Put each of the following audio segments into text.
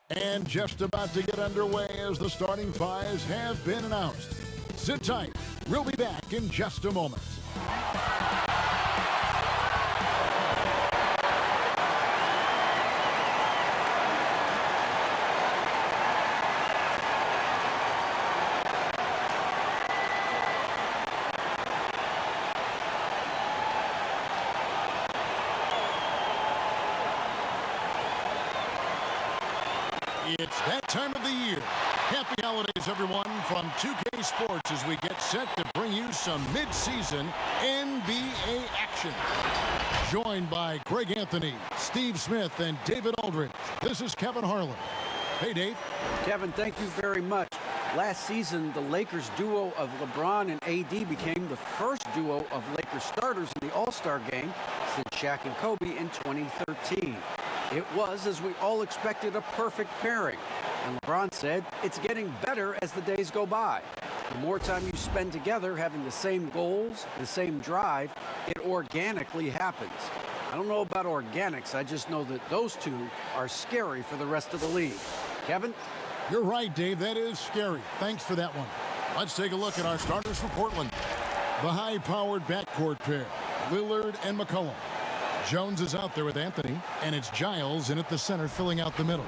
And just about to get underway as the starting fives have been announced. Sit tight. We'll be back in just a moment. It's that time of the year. Happy holidays, everyone, from 2K Sports as we get set to bring you some mid-season NBA action. Joined by Greg Anthony, Steve Smith, and David Aldridge, this is Kevin Harlan. Hey, Dave. Kevin, thank you very much. Last season, the Lakers duo of LeBron and AD became the first duo of Lakers starters in the All-Star game since Shaq and Kobe in 2013. It was, as we all expected, a perfect pairing. And LeBron said, it's getting better as the days go by. The more time you spend together having the same goals, the same drive, it organically happens. I don't know about organics, I just know that those two are scary for the rest of the league. Kevin? You're right, Dave. That is scary. Thanks for that one. Let's take a look at our starters for Portland. The high-powered backcourt pair, Lillard and McCollum. Jones is out there with Anthony, and it's Giles in at the center filling out the middle.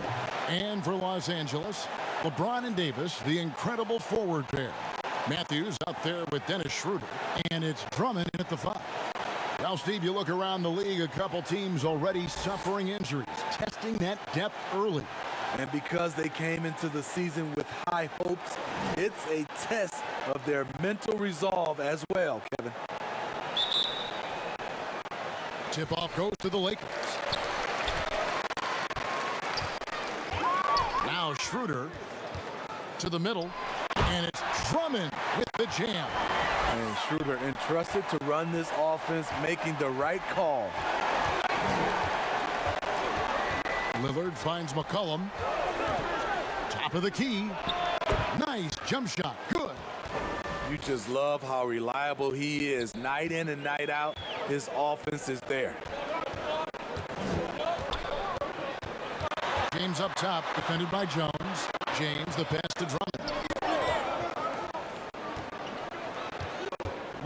And for Los Angeles, LeBron and Davis, the incredible forward pair. Matthews out there with Dennis Schroeder, and it's Drummond in at the 5. Now, Steve, you look around the league, a couple teams already suffering injuries, testing that depth early. And because they came into the season with high hopes, it's a test of their mental resolve as well, Kevin. Tip-off goes to the Lakers. Now Schroeder to the middle, and it's Drummond with the jam. And Schroeder entrusted to run this offense, making the right call. Lillard finds McCollum. Top of the key. Nice jump shot. Good. You just love how reliable he is. Night in and night out, his offense is there. James up top, defended by Jones. James, the pass to Drummond.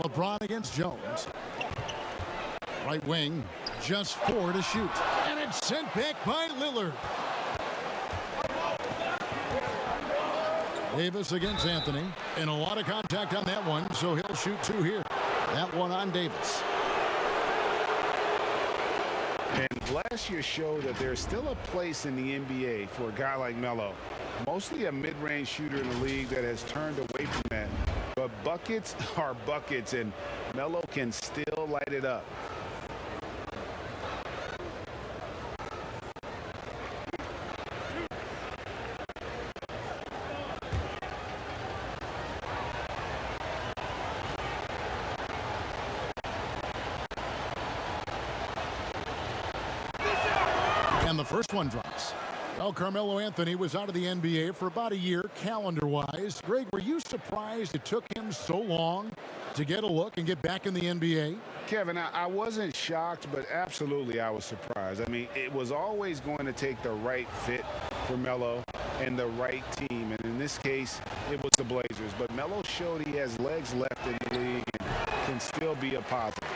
LeBron against Jones. Right wing, just 4 to shoot. And it's sent back by Lillard. Davis against Anthony, and a lot of contact on that one, so he'll shoot 2 here. That one on Davis. And last year showed that there's still a place in the NBA for a guy like Melo. Mostly a mid-range shooter in the league that has turned away from that. But buckets are buckets, and Melo can still light it up. And the first one drops. Well, Carmelo Anthony was out of the NBA for about a year, calendar-wise. Greg, were you surprised it took him so long to get a look and get back in the NBA? Kevin, I wasn't shocked, but absolutely I was surprised. I mean, it was always going to take the right fit for Melo and the right team. And in this case, it was the Blazers. But Melo showed he has legs left in the league and can still be a positive.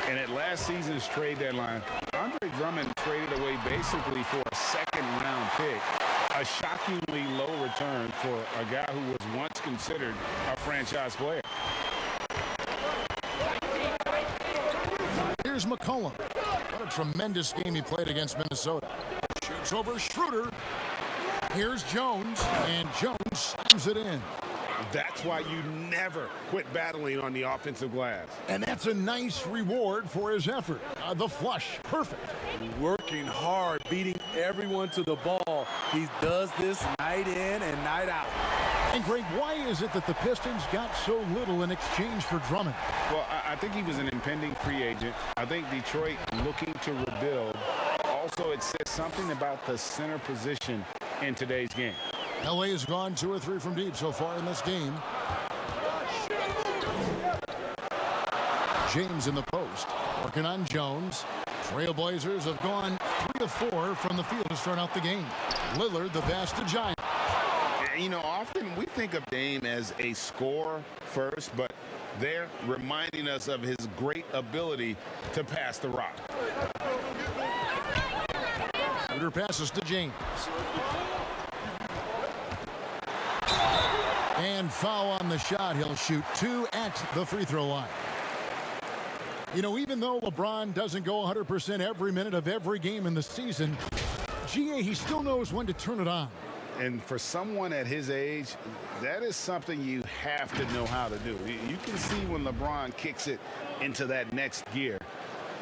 And at last season's trade deadline, Andre Drummond traded away basically for a second-round pick, a shockingly low return for a guy who was once considered a franchise player. Here's McCollum. What a tremendous game he played against Minnesota. Shoots over Schroeder. Here's Jones, and Jones slams it in. That's why you never quit battling on the offensive glass. And that's a nice reward for his effort. The flush, perfect. Working hard, beating everyone to the ball. He does this night in and night out. And Greg, why is it that the Pistons got so little in exchange for Drummond? Well, I think he was an impending free agent. I think Detroit looking to rebuild. Also, it says something about the center position in today's game. LA has gone 2 or 3 from deep so far in this game. James in the post, working on Jones. Trailblazers have gone 3 of 4 from the field to start out the game. Lillard, the pass to Giant. You know, often we think of Dame as a scorer first, but they're reminding us of his great ability to pass the rock. Shooter passes to James. And foul on the shot. He'll shoot 2 at the free throw line. You know, even though LeBron doesn't go 100% every minute of every game in the season, he still knows when to turn it on. And for someone at his age, that is something you have to know how to do. You can see when LeBron kicks it into that next gear.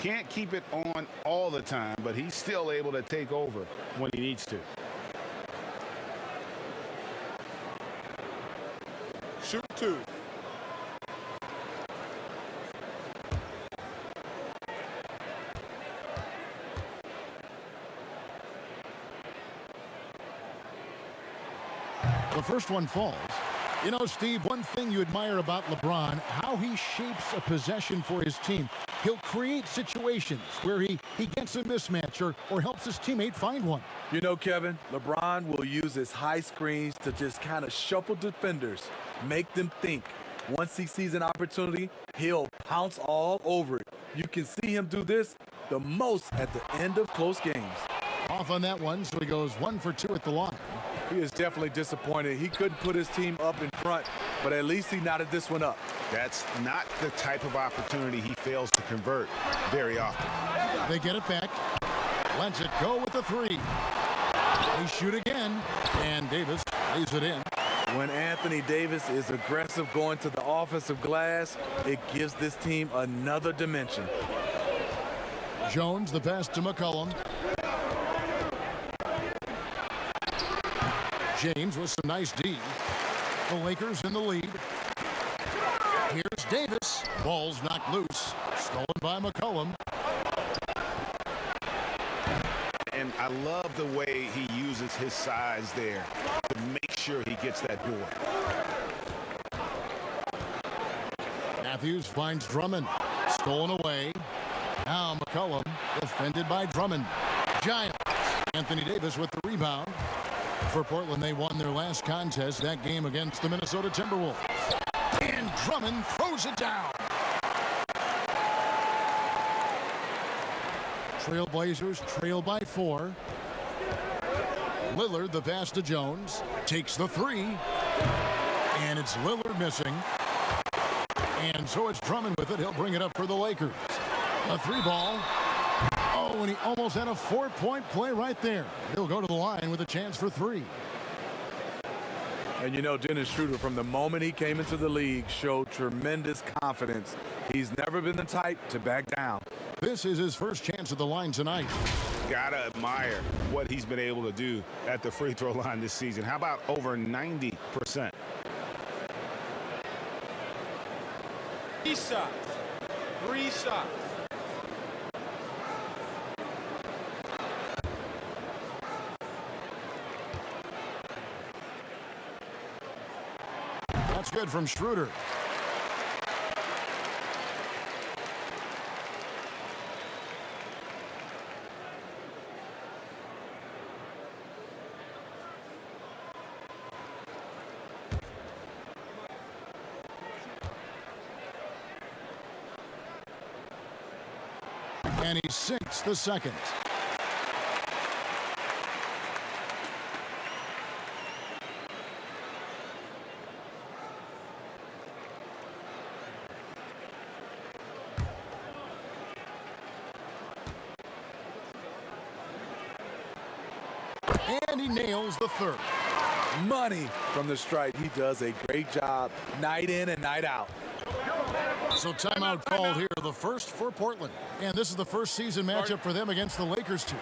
Can't keep it on all the time, but he's still able to take over when he needs to. Shoot 2. The first one falls. You know, Steve, one thing you admire about LeBron, how he shapes a possession for his team. He'll create situations where he gets a mismatch or helps his teammate find one. You know, Kevin, LeBron will use his high screens to just kind of shuffle defenders, make them think. Once he sees an opportunity, he'll pounce all over it. You can see him do this the most at the end of close games. Off on that one, so he goes 1 for 2 at the line. He is definitely disappointed. He couldn't put his team up in front, but at least he knotted this one up. That's not the type of opportunity he fails to convert very often. They get it back. Lets it go with the 3. They shoot again, and Davis lays it in. When Anthony Davis is aggressive going to the offensive glass, it gives this team another dimension. Jones, the pass to McCollum. James with some nice D. The Lakers in the lead. Here's Davis. Ball's knocked loose. Stolen by McCollum. And I love the way he uses his size there to make sure he gets that board. Matthews finds Drummond. Stolen away. Now McCollum defended by Drummond. Giants. Anthony Davis with the rebound. For Portland, they won their last contest, that game against the Minnesota Timberwolves. And Drummond throws it down. Trailblazers trail by 4. Lillard, the pass to Jones, takes the 3. And it's Lillard missing. And so it's Drummond with it. He'll bring it up for the Lakers. A 3 ball. Oh, and he almost had a 4-point play right there. He'll go to the line with a chance for 3. And you know, Dennis Schroeder, from the moment he came into the league, showed tremendous confidence. He's never been the type to back down. This is his first chance at the line tonight. Gotta admire what he's been able to do at the free throw line this season. How about over 90%? 3 shots. 3 shots. That's good from Schroeder. And he sinks the second. And he nails the third. Money from the stripe. He does a great job night in and night out. So timeout called here, the first for Portland. And this is the first season matchup for them against the Lakers team.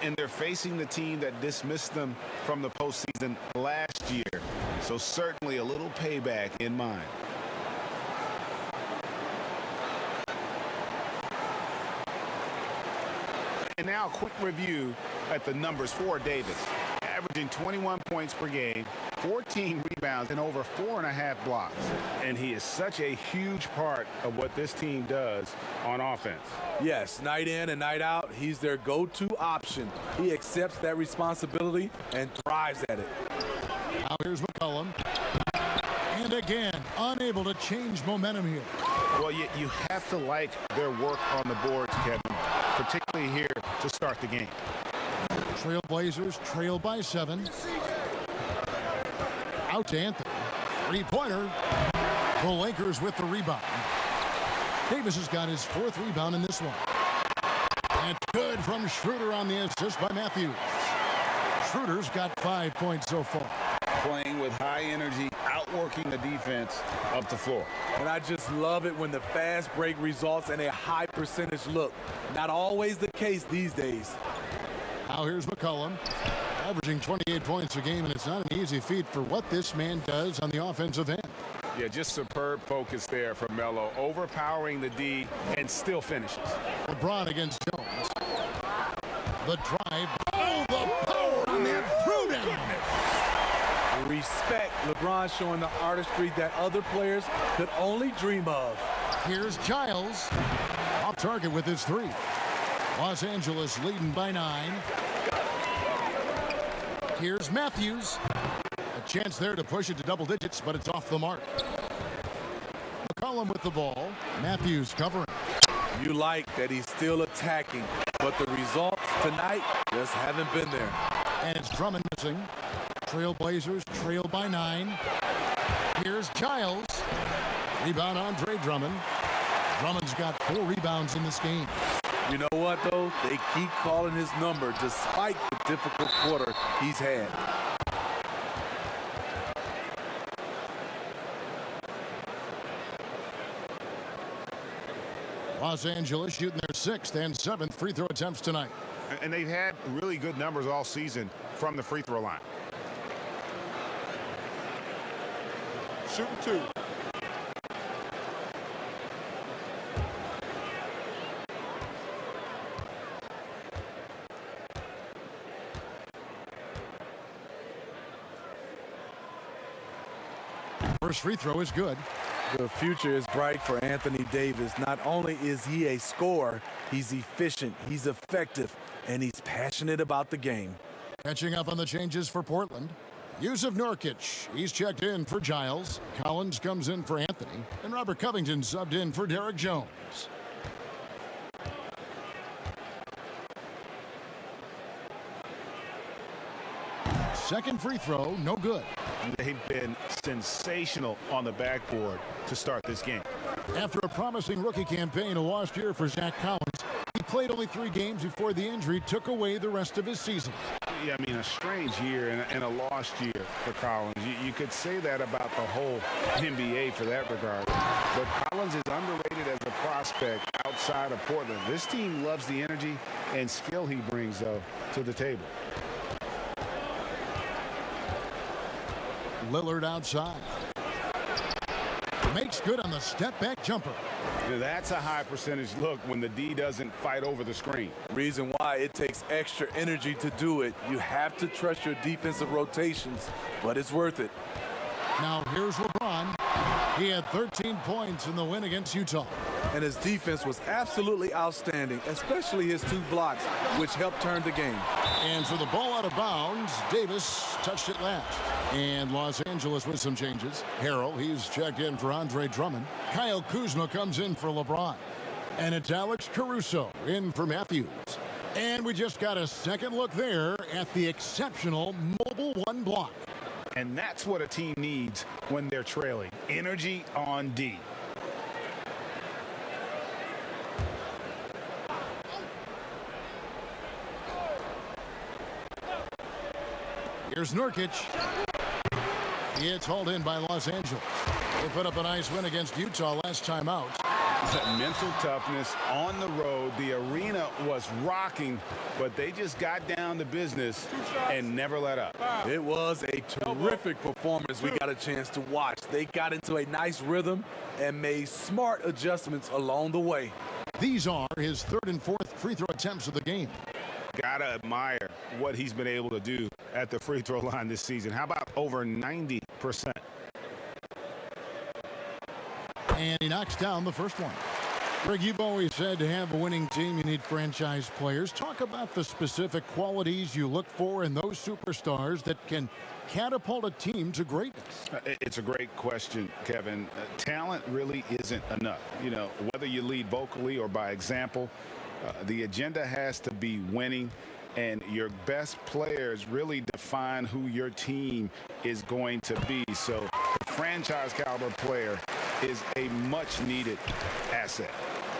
And they're facing the team that dismissed them from the postseason last year. So certainly a little payback in mind. And now a quick review at the numbers for Davis. Averaging 21 points per game, 14 rebounds and over 4.5 blocks. And he is such a huge part of what this team does on offense. Yes, night in and night out, he's their go-to option. He accepts that responsibility and thrives at it. Now here's McCollum. And again, unable to change momentum here. Well, you have to like their work on the boards, Kevin, particularly here to start the game. Trailblazers trail by 7. Out to Anthony. Three-pointer. The Lakers with the rebound. Davis has got his 4th rebound in this one. And good from Schroeder on the assist by Matthews. Schroeder's got 5 points so far. Playing with high energy, outworking the defense up the floor. And I just love it when the fast break results in a high percentage look. Not always the case these days. Now here's McCollum, averaging 28 points a game, and it's not an easy feat for what this man does on the offensive end. Yeah, just superb focus there from Melo, overpowering the D and still finishes. LeBron against Jones. The drive. Oh, the power on that throw-down. Respect. LeBron showing the artistry that other players could only dream of. Here's Giles. Off target with his 3. Los Angeles leading by 9. Here's Matthews. A chance there to push it to double digits, but it's off the mark. McCollum with the ball. Matthews covering. You like that he's still attacking, but the results tonight just haven't been there. And it's Drummond missing. Trailblazers trail by 9. Here's Giles. Rebound Andre Drummond. Drummond's got 4 rebounds in this game. You know what, though? They keep calling his number despite the difficult quarter he's had. Los Angeles shooting their 6th and 7th free throw attempts tonight. And they've had really good numbers all season from the free throw line. Shooting 2. First free throw is good. The future is bright for Anthony Davis. Not only is he a scorer, he's efficient, he's effective, and he's passionate about the game. Catching up on the changes for Portland. Yusuf Nurkic, he's checked in for Giles. Collins comes in for Anthony. And Robert Covington subbed in for Derek Jones. Second free throw, no good. They've been sensational on the backboard to start this game. After a promising rookie campaign, a lost year for Zach Collins, he played only 3 games before the injury took away the rest of his season. Yeah, I mean, a strange year and a lost year for Collins. You could say that about the whole NBA for that regard. But Collins is underrated as a prospect outside of Portland. This team loves the energy and skill he brings, though, to the table. Lillard outside. Makes good on the step-back jumper. Now, that's a high percentage look when the D doesn't fight over the screen. Reason why it takes extra energy to do it. You have to trust your defensive rotations, but it's worth it. Now here's LeBron. He had 13 points in the win against Utah. And his defense was absolutely outstanding, especially his 2 blocks, which helped turn the game. And for the ball out of bounds, Davis touched it last. And Los Angeles with some changes. Harrell, he's checked in for Andre Drummond. Kyle Kuzma comes in for LeBron. And it's Alex Caruso in for Matthews. And we just got a second look there at the exceptional mobile 1 block. And that's what a team needs when they're trailing. Energy on D. Here's Nurkic. It's hauled in by Los Angeles. They put up a nice win against Utah last time out. That mental toughness on the road. The arena was rocking, but they just got down to business and never let up. It was a terrific performance we got a chance to watch. They got into a nice rhythm and made smart adjustments along the way. These are his 3rd and 4th free throw attempts of the game. Gotta admire what he's been able to do at the free throw line this season. How about over 90%? And he knocks down the first one. Greg, you've always said to have a winning team, you need franchise players. Talk about the specific qualities you look for in those superstars that can catapult a team to greatness. It's a great question, Kevin. Talent really isn't enough. You know, whether you lead vocally or by example, the agenda has to be winning, and your best players really define who your team is going to be. So the franchise caliber player is a much needed asset.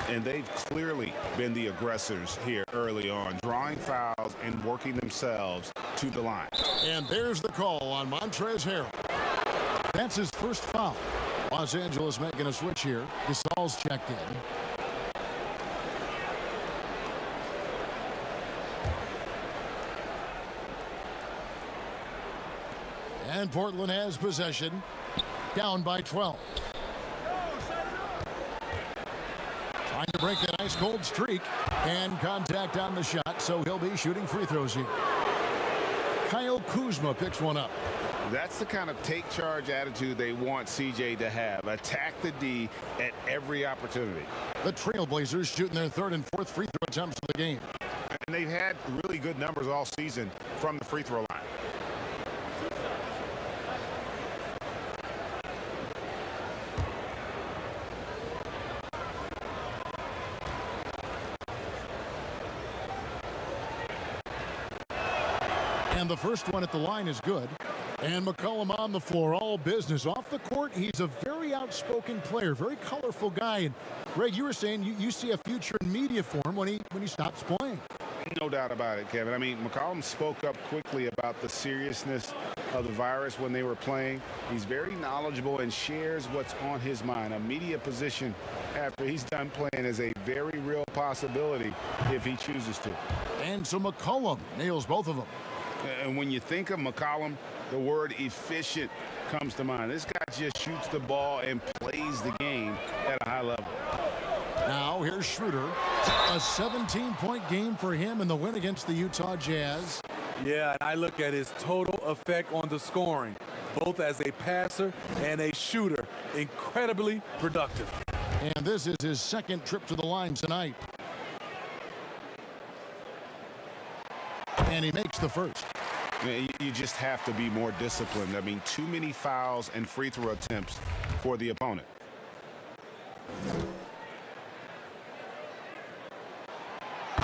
And they've clearly been the aggressors here early on, drawing fouls and working themselves to the line. And there's the call on Montrezl Harrell. That's his first foul. Los Angeles making a switch here. Gasol's checked in. And Portland has possession, down by 12. Trying to break that ice-cold streak, and contact on the shot, so he'll be shooting free throws here. Kyle Kuzma picks one up. That's the kind of take charge attitude they want CJ to have. Attack the D at every opportunity. The Trailblazers shooting their third and fourth free throw attempts of the game. And they've had really good numbers all season from the free throw line. And the first one at the line is good. And McCollum on the floor, all business. Off the court, he's a very outspoken player, very colorful guy. And Greg, you were saying you see a future in media for him when he stops playing. No doubt about it, Kevin. I mean, McCollum spoke up quickly about the seriousness of the virus when they were playing. He's very knowledgeable and shares what's on his mind. A media position after he's done playing is a very real possibility if he chooses to. And so McCollum nails both of them. And when you think of McCollum, the word efficient comes to mind. This guy just shoots the ball and plays the game at a high level. Now here's Schroeder. A 17-point game for him in the win against the Utah Jazz. Yeah, and I look at his total effect on the scoring, both as a passer and a shooter. Incredibly productive. And this is his second trip to the line tonight. And he makes the first. You just have to be more disciplined. I mean, too many fouls and free throw attempts for the opponent.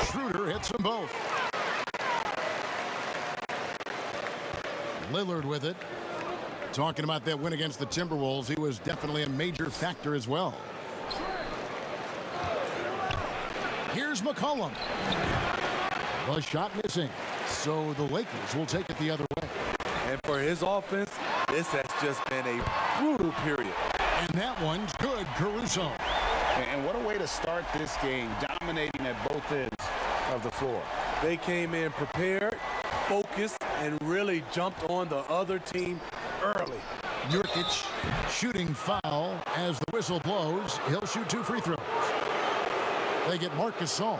Schroeder hits them both. Lillard with it. Talking about that win against the Timberwolves, he was definitely a major factor as well. Here's McCollum. The shot missing. So the Lakers will take it the other way. And for his offense, this has just been a brutal period. And that one's good, Caruso. And what a way to start this game, dominating at both ends of the floor. They came in prepared, focused, and really jumped on the other team early. Nurkic shooting foul as the whistle blows. He'll shoot 2 free throws. They get Marc Gasol.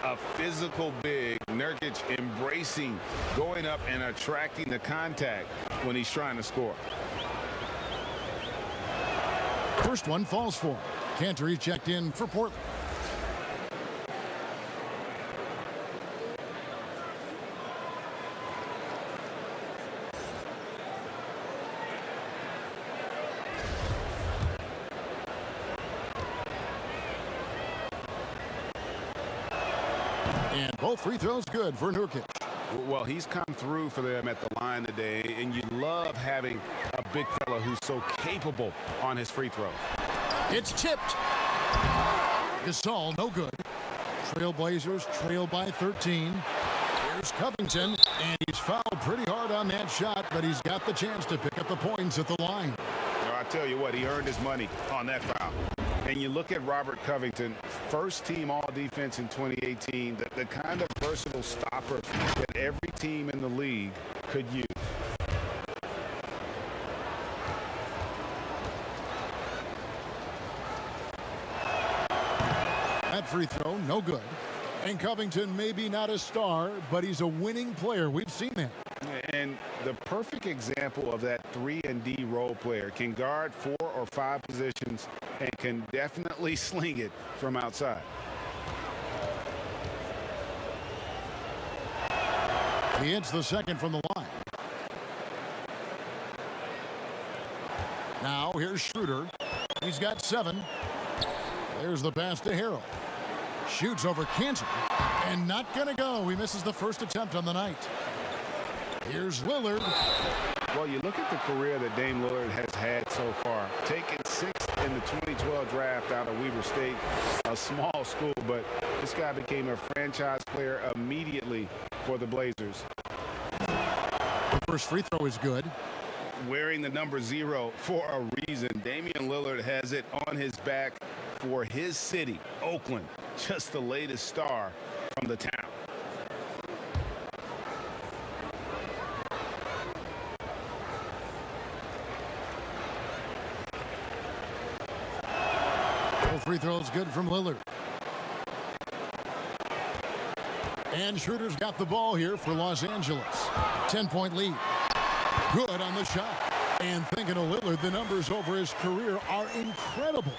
A physical big, Nurkic embracing, going up and attracting the contact when he's trying to score. First one falls for him. Cantor checked in for Portland. And both free throws good for Nurkic. Well, he's come through for them at the line today, and you love having a big fella who's so capable on his free throw. It's tipped. Gasol, no good. Trailblazers trail by 13. Here's Covington, and he's fouled pretty hard on that shot, but he's got the chance to pick up the points at the line. Well, I tell you what, he earned his money on that foul. And you look at Robert Covington, first team all-defense in 2018, the kind of versatile stopper that every team in the league could use. That free throw, no good. And Covington may be not a star, but he's a winning player. We've seen that. And the perfect example of that 3-and-D role player. Can guard 4 or 5 positions and can definitely sling it from outside. He hits the second from the line. Now here's Schroeder. He's got 7. There's the pass to Harrell. Shoots over Cantor. And not going to go. He misses the first attempt on the night. Here's Lillard. Well, you look at the career that Dame Lillard has had so far. Taken 6th in the 2012 draft out of Weber State, a small school, but this guy became a franchise player immediately for the Blazers. The first free throw is good. Wearing the number 0 for a reason. Damian Lillard has it on his back for his city, Oakland. Just the latest star from the town. Free throw is good from Lillard. And Schroeder's got the ball here for Los Angeles. 10-point lead. Good on the shot. And thinking of Lillard, the numbers over his career are incredible.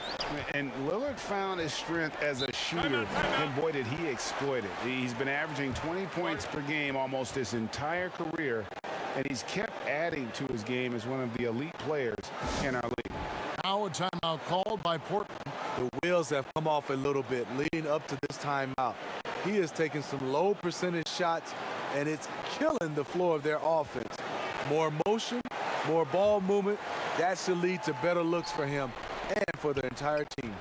And Lillard found his strength as a shooter, and boy, did he exploit it. He's been averaging 20 points per game almost his entire career, and he's kept adding to his game as one of the elite players in our league. Now a timeout called by Portland. The wheels have come off a little bit leading up to this timeout. He is taking some low percentage shots, and it's killing the flow of their offense. More motion, more ball movement, that should lead to better looks for him and for the entire team.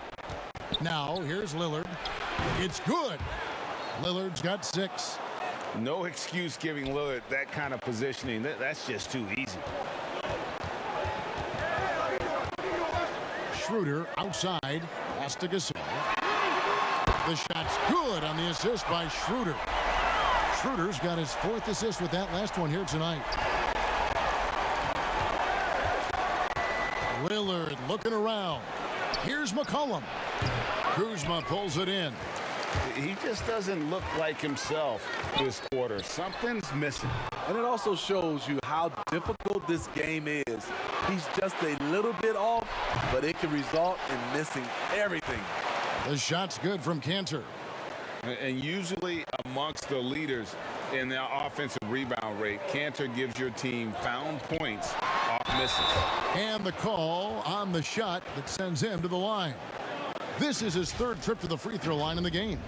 Now here's Lillard. It's good. Lillard's got 6. No excuse giving Lillard that kind of positioning. That's just too easy. Schroeder outside. Pass to Gasol. The shot's good on the assist by Schroeder. Schroeder's got his 4th assist with that last one here tonight. Lillard looking around. Here's McCollum. Kuzma pulls it in. He just doesn't look like himself this quarter. Something's missing. And it also shows you how difficult this game is. He's just a little bit off, but it can result in missing everything. The shot's good from Cantor. And usually amongst the leaders in their offensive rebound rate, Cantor gives your team found points off misses. And the call on the shot that sends him to the line. This is his 3rd trip to the free throw line in the game.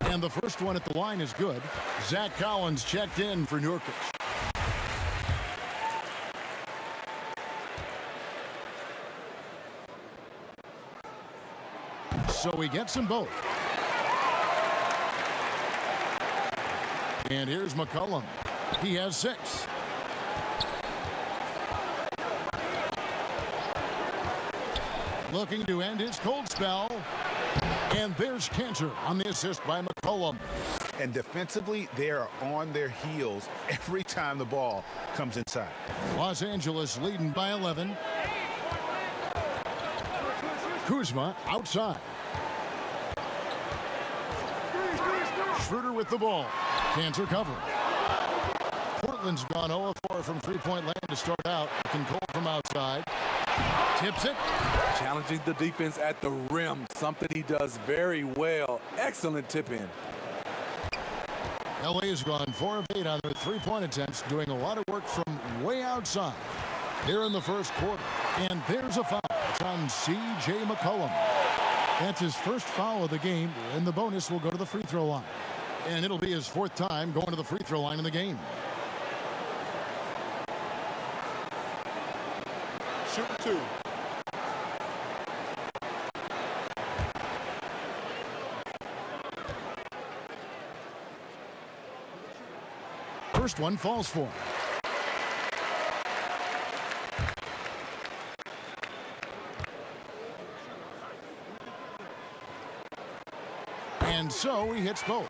And the first one at the line is good. Zach Collins checked in for Nurkic. So he gets them both. And here's McCollum. He has 6. Looking to end his cold spell. And there's Cantor on the assist by McCollum. And defensively, they are on their heels every time the ball comes inside. Los Angeles leading by 11. Kuzma outside. Schroeder with the ball. Cantor covering. Portland's gone 0-4 from three-point land to start out. Can Cole from outside. Tips it. Challenging the defense at the rim, something he does very well. Excellent tip in. LA's gone 4 of 8 on their three-point attempts, doing a lot of work from way outside here in the first quarter. And there's a foul. It's on C.J. McCollum. That's his first foul of the game, and the bonus will go to the free throw line. And it'll be his 4th time going to the free throw line in the game. Shooting 2. First one falls for him. And so he hits both.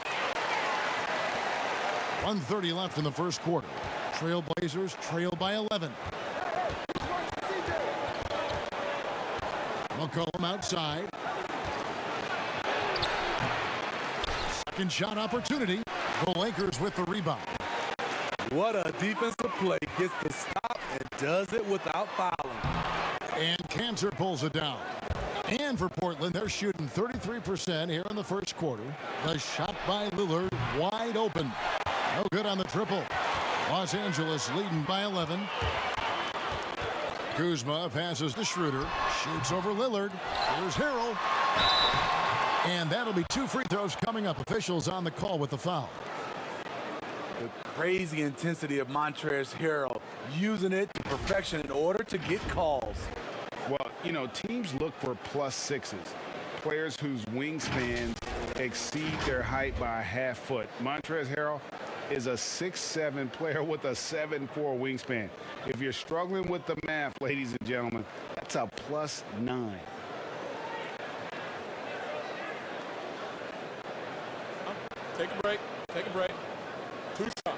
1:30 left in the first quarter. Trailblazers trail by 11. McCollum outside. Second shot opportunity. The Lakers with the rebound. What a defensive play. Gets the stop and does it without fouling. And Cantor pulls it down. And for Portland, they're shooting 33% here in the first quarter. The shot by Lillard wide open. No good on the triple. Los Angeles leading by 11. Kuzma passes to Schroeder. Shoots over Lillard. Here's Harrell. And that'll be 2 free throws coming up. Officials on the call with the foul. The crazy intensity of Montrezl Harrell, using it to perfection in order to get calls. Well, you know, teams look for +6s, players whose wingspans exceed their height by a half foot. Montrezl Harrell is a 6'7" player with a 7'4" wingspan. If you're struggling with the math, ladies and gentlemen, that's a +9. Take a break. Take a break. 2 shots.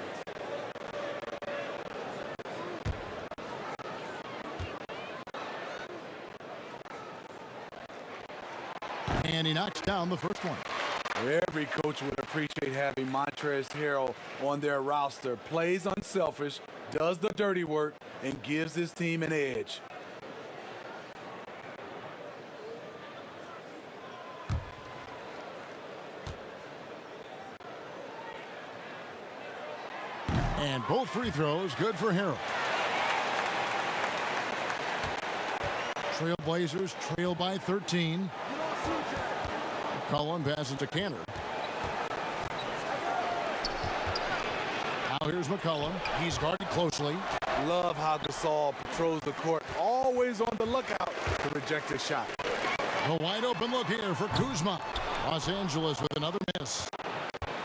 And he knocks down the first one. Every coach would appreciate having Montrezl Harrell on their roster. Plays unselfish, does the dirty work, and gives his team an edge. And both free throws good for Harrell. Trailblazers trail by 13. McCollum passes to Cantor. Now here's McCollum. He's guarded closely. Love how Gasol patrols the court, always on the lookout to reject a shot. A wide open look here for Kuzma. Los Angeles with another miss.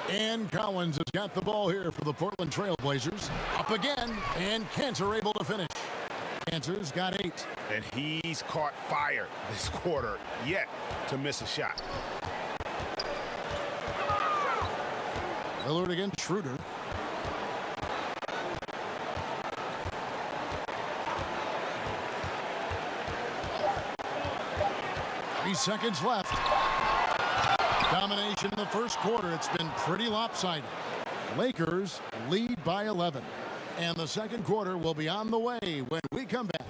And Collins has got the ball here for the Portland Trailblazers. Up again, and Cantor able to finish. Cantor's got 8. And he's caught fire this quarter, yet to miss a shot. Lillard against Schroeder. Three seconds left. Domination in the first quarter. It's been pretty lopsided. Lakers lead by 11. And the second quarter will be on the way when we come back.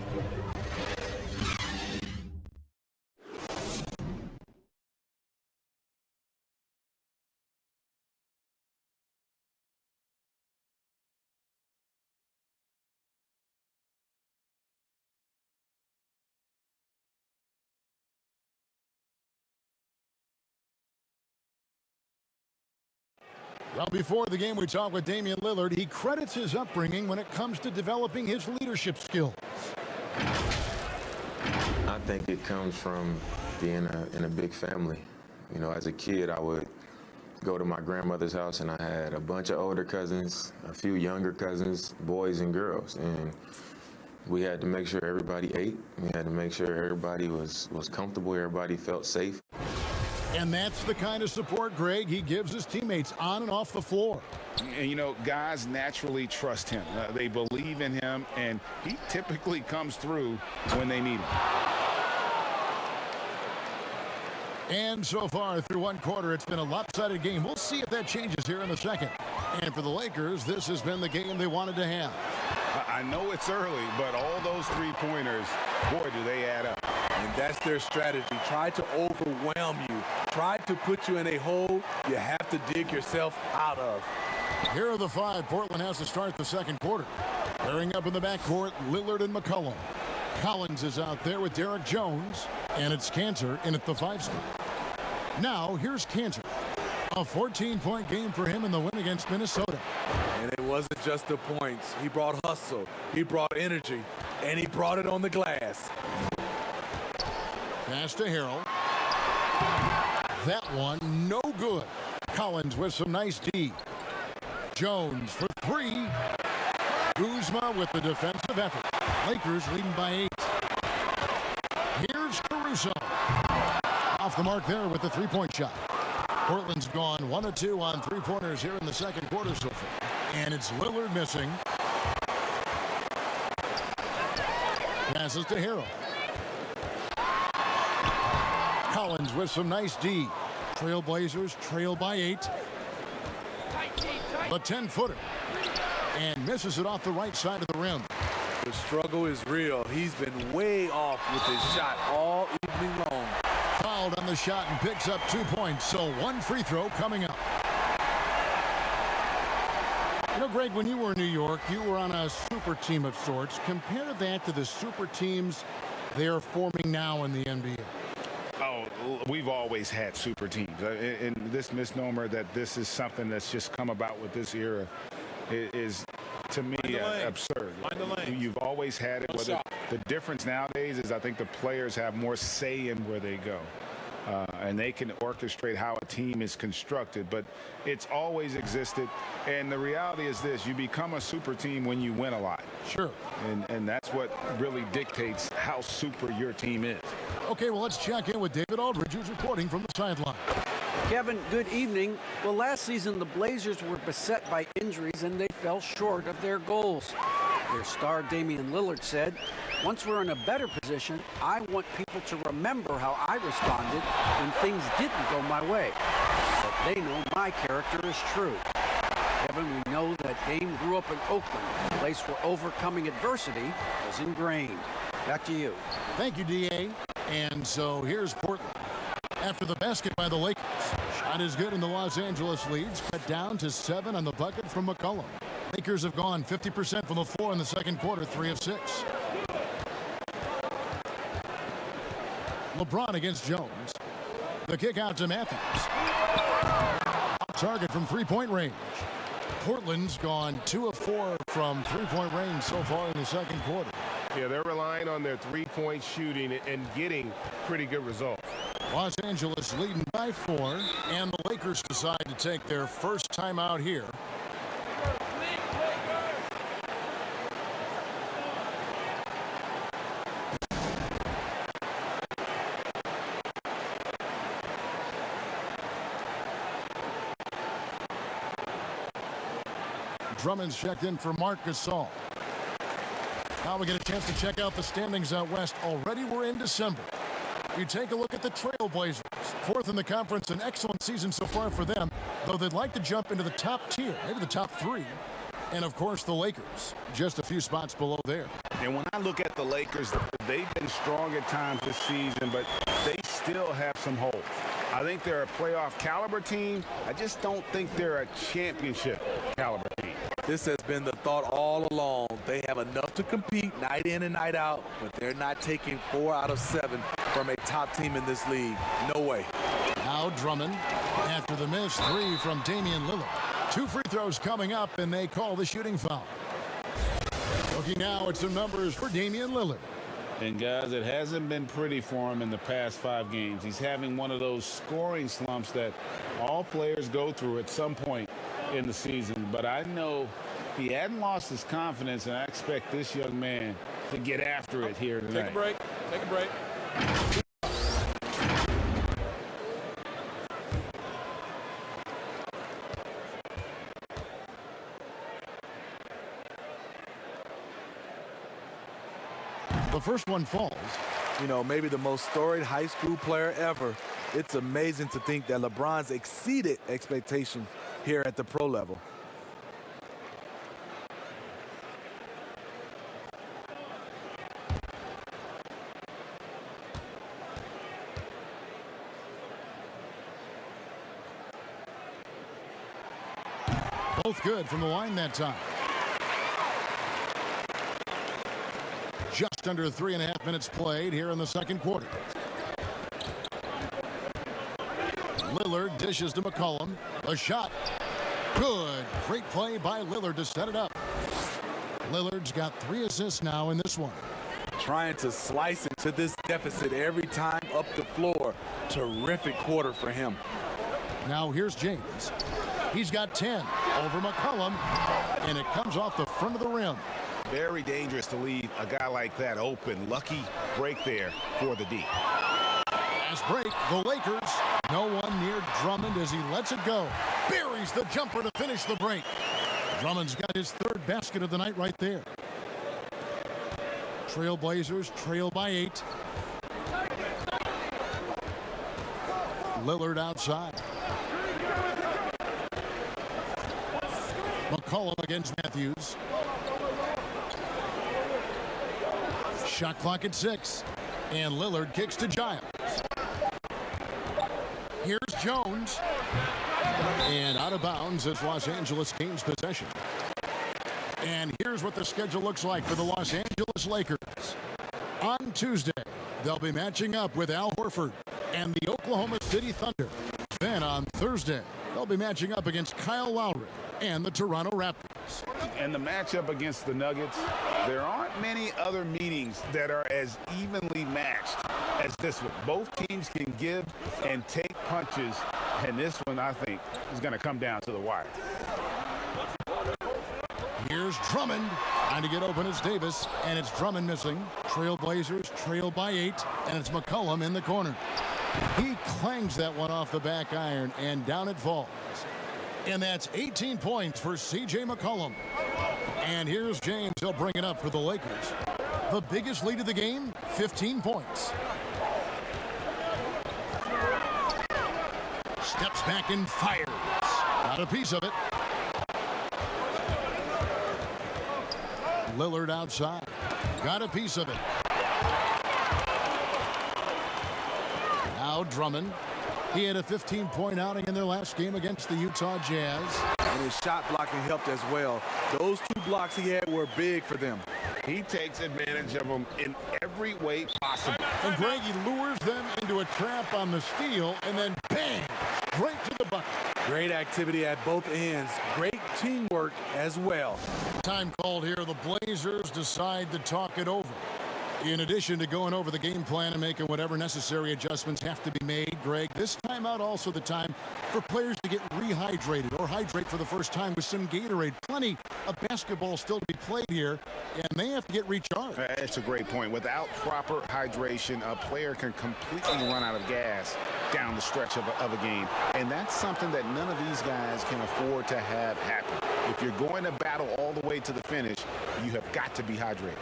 Well, before the game, we talked with Damian Lillard. He credits his upbringing when it comes to developing his leadership skills. I think it comes from being in a big family. You know, as a kid, I would go to my grandmother's house, and I had a bunch of older cousins, a few younger cousins, boys and girls, and we had to make sure everybody ate. We had to make sure everybody was comfortable, everybody felt safe. And that's the kind of support, Greg, he gives his teammates on and off the floor. And, you know, guys naturally trust him. They believe in him, and he typically comes through when they need him. And so far, through one quarter, it's been a lopsided game. We'll see if that changes here in the second. And for the Lakers, this has been the game they wanted to have. I know it's early, but all those three-pointers, boy, do they add up. And that's their strategy. Try to overwhelm you. Try to put you in a hole you have to dig yourself out of. Here are the 5 Portland has to start the second quarter. Pairing up in the backcourt, Lillard and McCollum. Collins is out there with Derek Jones, and it's Cantor in at the 5 spot. Now, here's Cantor. A 14-point game for him in the win against Minnesota. And it wasn't just the points. He brought hustle, he brought energy, and he brought it on the glass. Pass to Harrell. That one, no good. Collins with some nice D. Jones for 3. Kuzma with the defensive effort. Lakers leading by 8. Here's Caruso. Off the mark there with the 3-point shot. Portland's gone 1 of 2 on 3-pointers here in the second quarter so far. And it's Lillard missing. Passes to Harrell. Collins with some nice D. Trailblazers trail by 8. The 10-footer. And misses it off the right side of the rim. The struggle is real. He's been way off with his shot all evening long. Fouled on the shot and picks up 2 points. So 1 free throw coming up. You know, Greg, when you were in New York, you were on a super team of sorts. Compare that to the super teams they're forming now in the NBA. Oh, we've always had super teams. And this misnomer that this is something that's just come about with this era is, to me, absurd. You've always had it. The difference nowadays is I think the players have more say in where they go. And they can orchestrate how a team is constructed, but it's always existed. And the reality is this: you become a super team when you win a lot. Sure. And that's what really dictates how super your team is. Okay, well, let's check in with David Aldridge, who's reporting from the sideline. Kevin, good evening. Well, last season, the Blazers were beset by injuries, and they fell short of their goals. Their star, Damian Lillard, said, "Once we're in a better position, I want people to remember how I responded when things didn't go my way. But they know my character is true." Kevin, we know that Dame grew up in Oakland, a place where overcoming adversity was ingrained. Back to you. Thank you, D.A. And so here's Portland. After the basket by the Lakers. Shot is good, and the Los Angeles leads cut down to 7 on the bucket from McCollum. Lakers have gone 50% from the floor in the second quarter, 3 of 6. LeBron against Jones. The kick out to Matthews. Target from three-point range. Portland's gone 2 of 4 from three-point range so far in the second quarter. Yeah, they're relying on their three-point shooting and getting pretty good results. Los Angeles leading by 4, and the Lakers decide to take their first timeout here. Drummond's checked in for Marc Gasol. Now we get a chance to check out the standings out west. Already we're in December. You take a look at the Trailblazers. 4th in the conference, an excellent season so far for them, though they'd like to jump into the top tier, maybe the top 3. And, of course, the Lakers, just a few spots below there. And when I look at the Lakers, they've been strong at times this season, but they still have some holes. I think they're a playoff caliber team. I just don't think they're a championship caliber team. This has been the thought all along. They have enough to compete night in and night out, but they're not taking 4 out of 7 from a top team in this league. No way. Now Drummond, after the miss 3 from Damian Lillard. 2 free throws coming up, and they call the shooting foul. Looking now at some numbers for Damian Lillard. And, guys, it hasn't been pretty for him in the past 5 games. He's having one of those scoring slumps that all players go through at some point in the season. But I know he hadn't lost his confidence, and I expect this young man to get after it here tonight. Take a break. Take a break. The first one falls. You know, maybe the most storied high school player ever. It's amazing to think that LeBron's exceeded expectations here at the pro level. Both good from the line that time. Just under 3.5 minutes played here in the second quarter. Lillard dishes to McCollum. A shot. Good. Great play by Lillard to set it up. Lillard's got 3 assists now in this one. Trying to slice into this deficit every time up the floor. Terrific quarter for him. Now here's James. He's got 10 over McCollum, and it comes off the front of the rim. Very dangerous to leave a guy like that open. Lucky break there for the D. Fast break, the Lakers. No one near Drummond as he lets it go. Buries the jumper to finish the break. Drummond's got his third basket of the night right there. Trailblazers trail by 8. Lillard outside. McCollum against Matthews. Shot clock at 6. And Lillard kicks to Giles. Here's Jones. And out of bounds as Los Angeles gains possession. And here's what the schedule looks like for the Los Angeles Lakers. On Tuesday, they'll be matching up with Al Horford and the Oklahoma City Thunder. Then on Thursday, they'll be matching up against Kyle Lowry and the Toronto Raptors. And the matchup against the Nuggets, there aren't many other meetings that are as evenly matched as this one. Both teams can give and take punches, and this one, I think, is going to come down to the wire. Here's Drummond. Trying to get open is Davis, and it's Drummond missing. Trailblazers trail by 8, and it's McCollum in the corner. He clangs that one off the back iron, and down it falls. And that's 18 points for C.J. McCollum. And here's James. He'll bring it up for the Lakers. The biggest lead of the game, 15 points. Steps back and fires. Got a piece of it. Lillard outside. Got a piece of it. Now Drummond. He had a 15-point outing in their last game against the Utah Jazz. And his shot blocking helped as well. Those 2 blocks he had were big for them. He takes advantage of them in every way possible. And Greg, he lures them into a trap on the steal, and then bang, straight to the bucket. Great activity at both ends. Great teamwork as well. Time called here. The Blazers decide to talk it over. In addition to going over the game plan and making whatever necessary adjustments have to be made, Greg, this timeout also the time for players to get rehydrated or hydrate for the first time with some Gatorade. Plenty of basketball still to be played here, and they have to get recharged. That's a great point. Without proper hydration, a player can completely run out of gas down the stretch of a game. And that's something that none of these guys can afford to have happen. If you're going to battle all the way to the finish, you have got to be hydrated.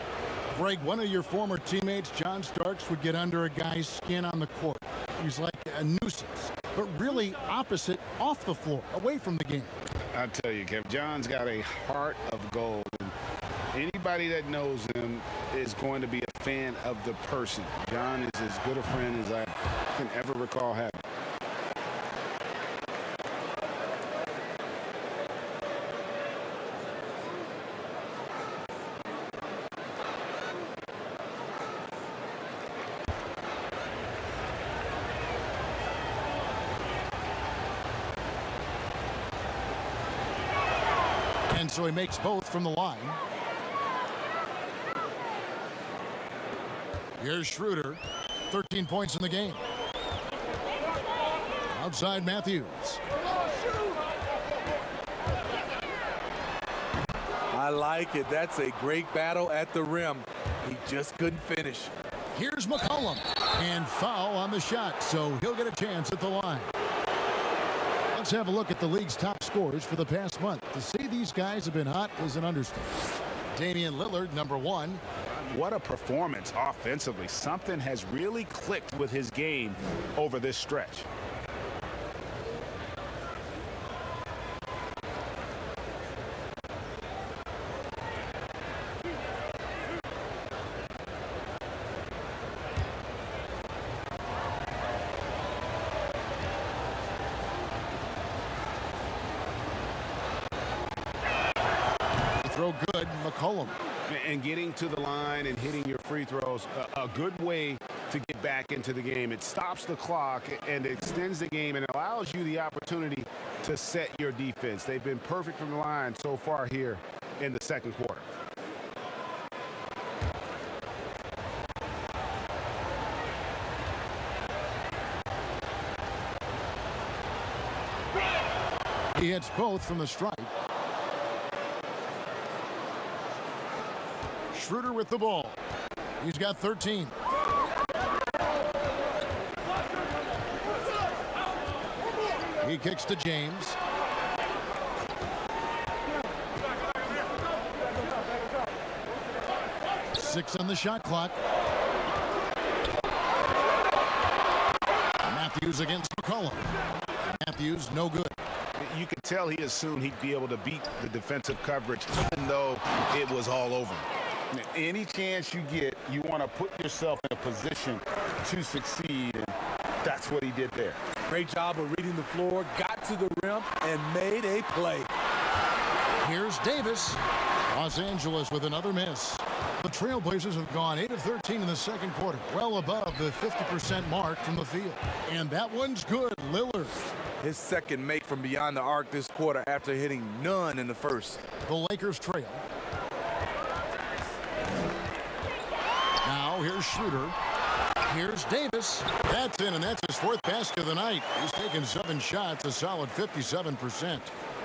Greg, one of your former teammates, John Starks, would get under a guy's skin on the court. He's like a nuisance, but really opposite off the floor, away from the game. I'll tell you, Kev, John's got a heart of gold. And anybody that knows him is going to be a fan of the person. John is as good a friend as I can ever recall having. And so he makes both from the line. Here's Schroeder, 13 points in the game. Outside Matthews. I like it. That's a great battle at the rim. He just couldn't finish. Here's McCollum. And foul on the shot, so he'll get a chance at the line. Let's have a look at the league's top scorers for the past month. To say these guys have been hot is an understatement. Damian Lillard, number 1. What a performance offensively. Something has really clicked with his game over this stretch. Throw good, McCollum. And getting to the line and hitting your free throws, a good way to get back into the game. It stops the clock and extends the game and allows you the opportunity to set your defense. They've been perfect from the line so far here in the second quarter. He hits both from the stripe. Schroeder with the ball. He's got 13. He kicks to James. 6 on the shot clock. Matthews against McCollum. Matthews, no good. You could tell he assumed he'd be able to beat the defensive coverage, even though it was all over. Any chance you get, you want to put yourself in a position to succeed, and that's what he did there. Great job of reading the floor, got to the rim, and made a play. Here's Davis. Los Angeles with another miss. The Trailblazers have gone 8 of 13 in the second quarter, well above the 50% mark from the field. And that one's good, Lillard. His second make from beyond the arc this quarter after hitting none in the first. The Lakers trail. Now here's Schroeder. Here's Davis. That's in, and that's his 4th basket of the night. He's taken 7 shots, a solid 57%.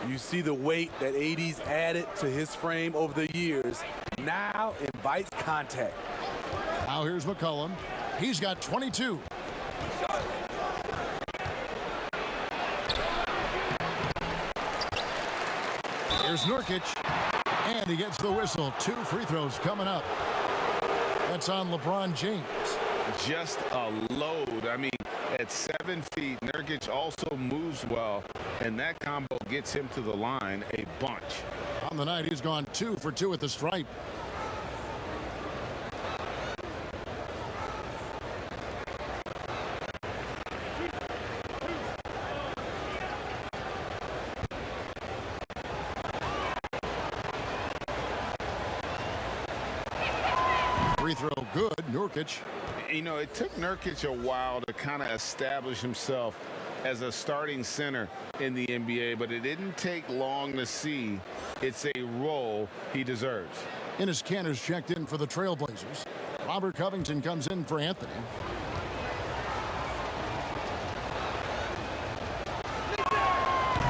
You see the weight that AD's added to his frame over the years. Now invites contact. Now here's McCollum. He's got 22. Here's Nurkic, and he gets the whistle. 2 free throws coming up. That's on LeBron James. Just a load. I mean, at 7 feet, Nurkic also moves well, and that combo gets him to the line a bunch. On the night, he's gone 2 for 2 at the stripe. Free throw good, Nurkic. You know, it took Nurkic a while to kind of establish himself as a starting center in the NBA, but it didn't take long to see it's a role he deserves. Enes Kanter's checked in for the Trailblazers. Robert Covington comes in for Anthony.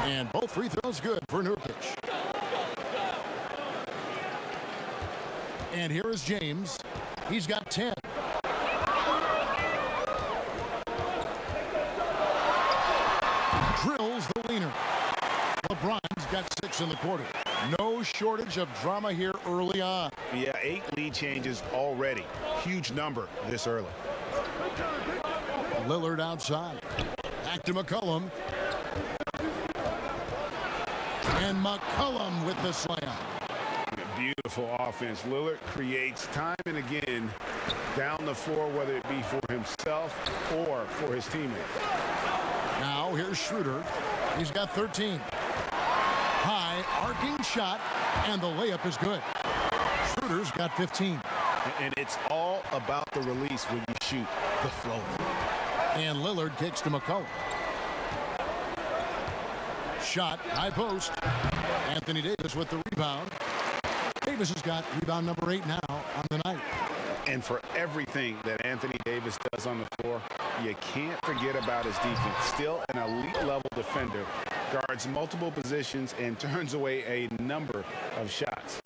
And both free throws good for Nurkic. And here is James. He's got 10. Drills the leaner. LeBron's got 6 in the quarter. No shortage of drama here early on. Yeah, 8 lead changes already. Huge number this early. Lillard outside. Back to McCollum. And McCollum with the slam. Beautiful offense. Lillard creates time and again down the floor, whether it be for himself or for his teammates. Now here's Schroeder. He's got 13. High arcing shot, and the layup is good. Schroeder's got 15. And it's all about the release when you shoot the flow. And Lillard kicks to McCollum. Shot, high post. Anthony Davis with the rebound. Davis has got rebound number 8 now on the night. And for everything that Anthony Davis does on the floor, you can't forget about his defense. Still an elite-level defender, guards multiple positions, and turns away a number of shots.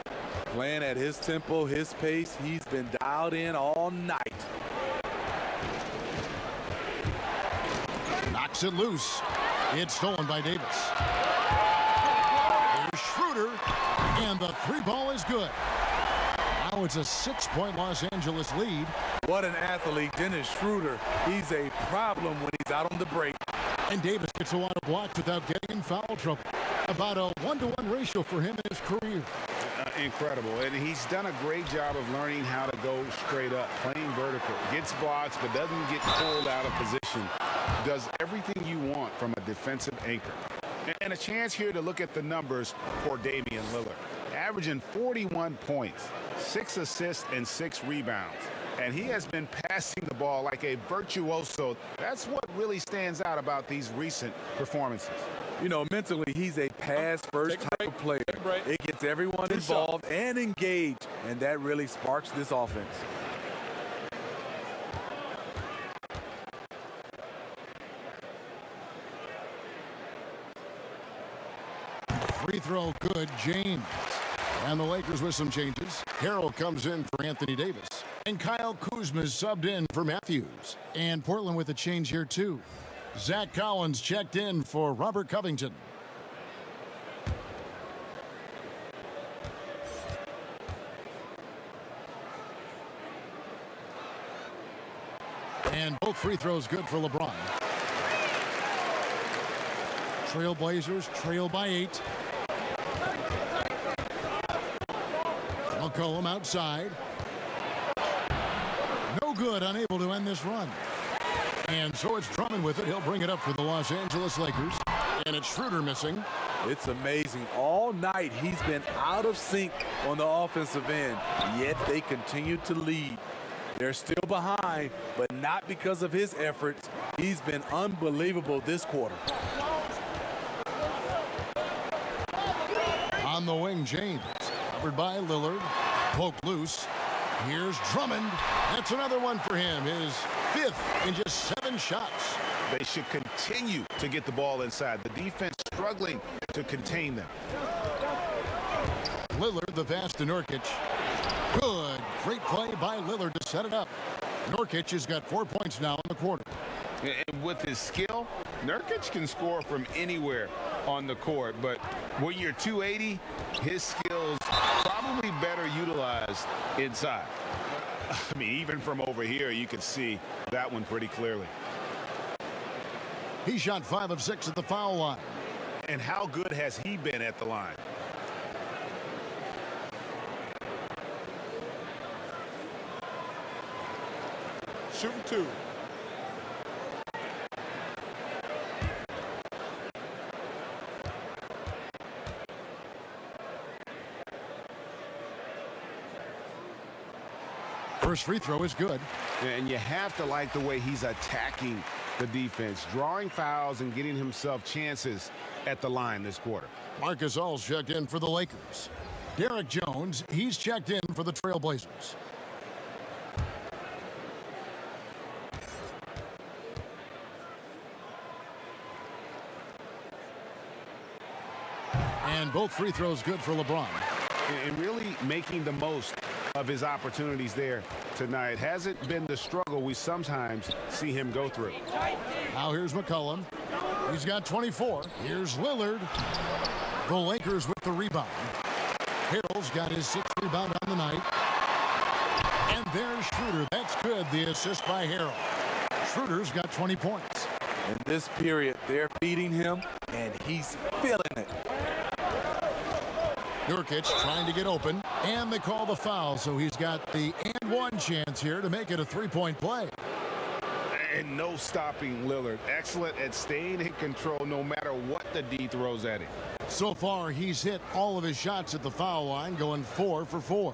Playing at his tempo, his pace, he's been dialed in all night. Knocks it loose. It's stolen by Davis. Here's Schroeder, and the 3-ball is good. Now it's a 6-point Los Angeles lead. What an athlete, Dennis Schroeder. He's a problem when he's out on the break. And Davis gets a lot of blocks without getting in foul trouble. About a 1-to-1 ratio for him in his career. Incredible. And he's done a great job of learning how to go straight up, playing vertical. Gets blocks, but doesn't get pulled out of position. Does everything you want from a defensive anchor. And a chance here to look at the numbers for Damian Lillard. Averaging 41 points, 6 assists, and 6 rebounds. And he has been passing the ball like a virtuoso. That's what really stands out about these recent performances. You know, mentally, he's a pass-first type of player. It gets everyone involved and engaged, and that really sparks this offense. Free throw good, James. And the Lakers with some changes. Harrell comes in for Anthony Davis. And Kyle Kuzma is subbed in for Matthews. And Portland with a change here, too. Zach Collins checked in for Robert Covington. And both free throws good for LeBron. Trailblazers trail by 8. McCollum outside. No good, unable to end this run. And so it's Drummond with it. He'll bring it up for the Los Angeles Lakers. And it's Schroeder missing. It's amazing. All night he's been out of sync on the offensive end, yet they continue to lead. They're still behind, but not because of his efforts. He's been unbelievable this quarter. On the wing, James. Covered by Lillard. Poked loose. Here's Drummond. That's another one for him. His 5th in just 7 shots. They should continue to get the ball inside. The defense struggling to contain them. Lillard, the pass to Nurkic. Good. Great play by Lillard to set it up. Nurkic has got 4 points now in the quarter. And with his skill, Nurkic can score from anywhere on the court. But when you're 280, his skills probably better utilized inside. I mean, even from over here, you can see that one pretty clearly. He shot 5 of 6 at the foul line. And how good has he been at the line? Shooting 2. First free throw is good. And you have to like the way he's attacking the defense, drawing fouls and getting himself chances at the line this quarter. Marc Gasol's checked in for the Lakers. Derek Jones, he's checked in for the Trailblazers. And both free throws good for LeBron. And really making the most of his opportunities there tonight. Hasn't been the struggle we sometimes see him go through. Now here's McCollum. He's got 24. Here's Lillard. The Lakers with the rebound. Harrell's got his 6th rebound on the night. And there's Schroeder. That's good. The assist by Harrell. Schroeder's got 20 points. In this period, they're feeding him, and he's feeling it. Nurkic trying to get open, and they call the foul, so he's got the and one chance here to make it a 3-point play. And no stopping Lillard. Excellent at staying in control no matter what the D throws at him. So far, he's hit all of his shots at the foul line, going 4 for 4.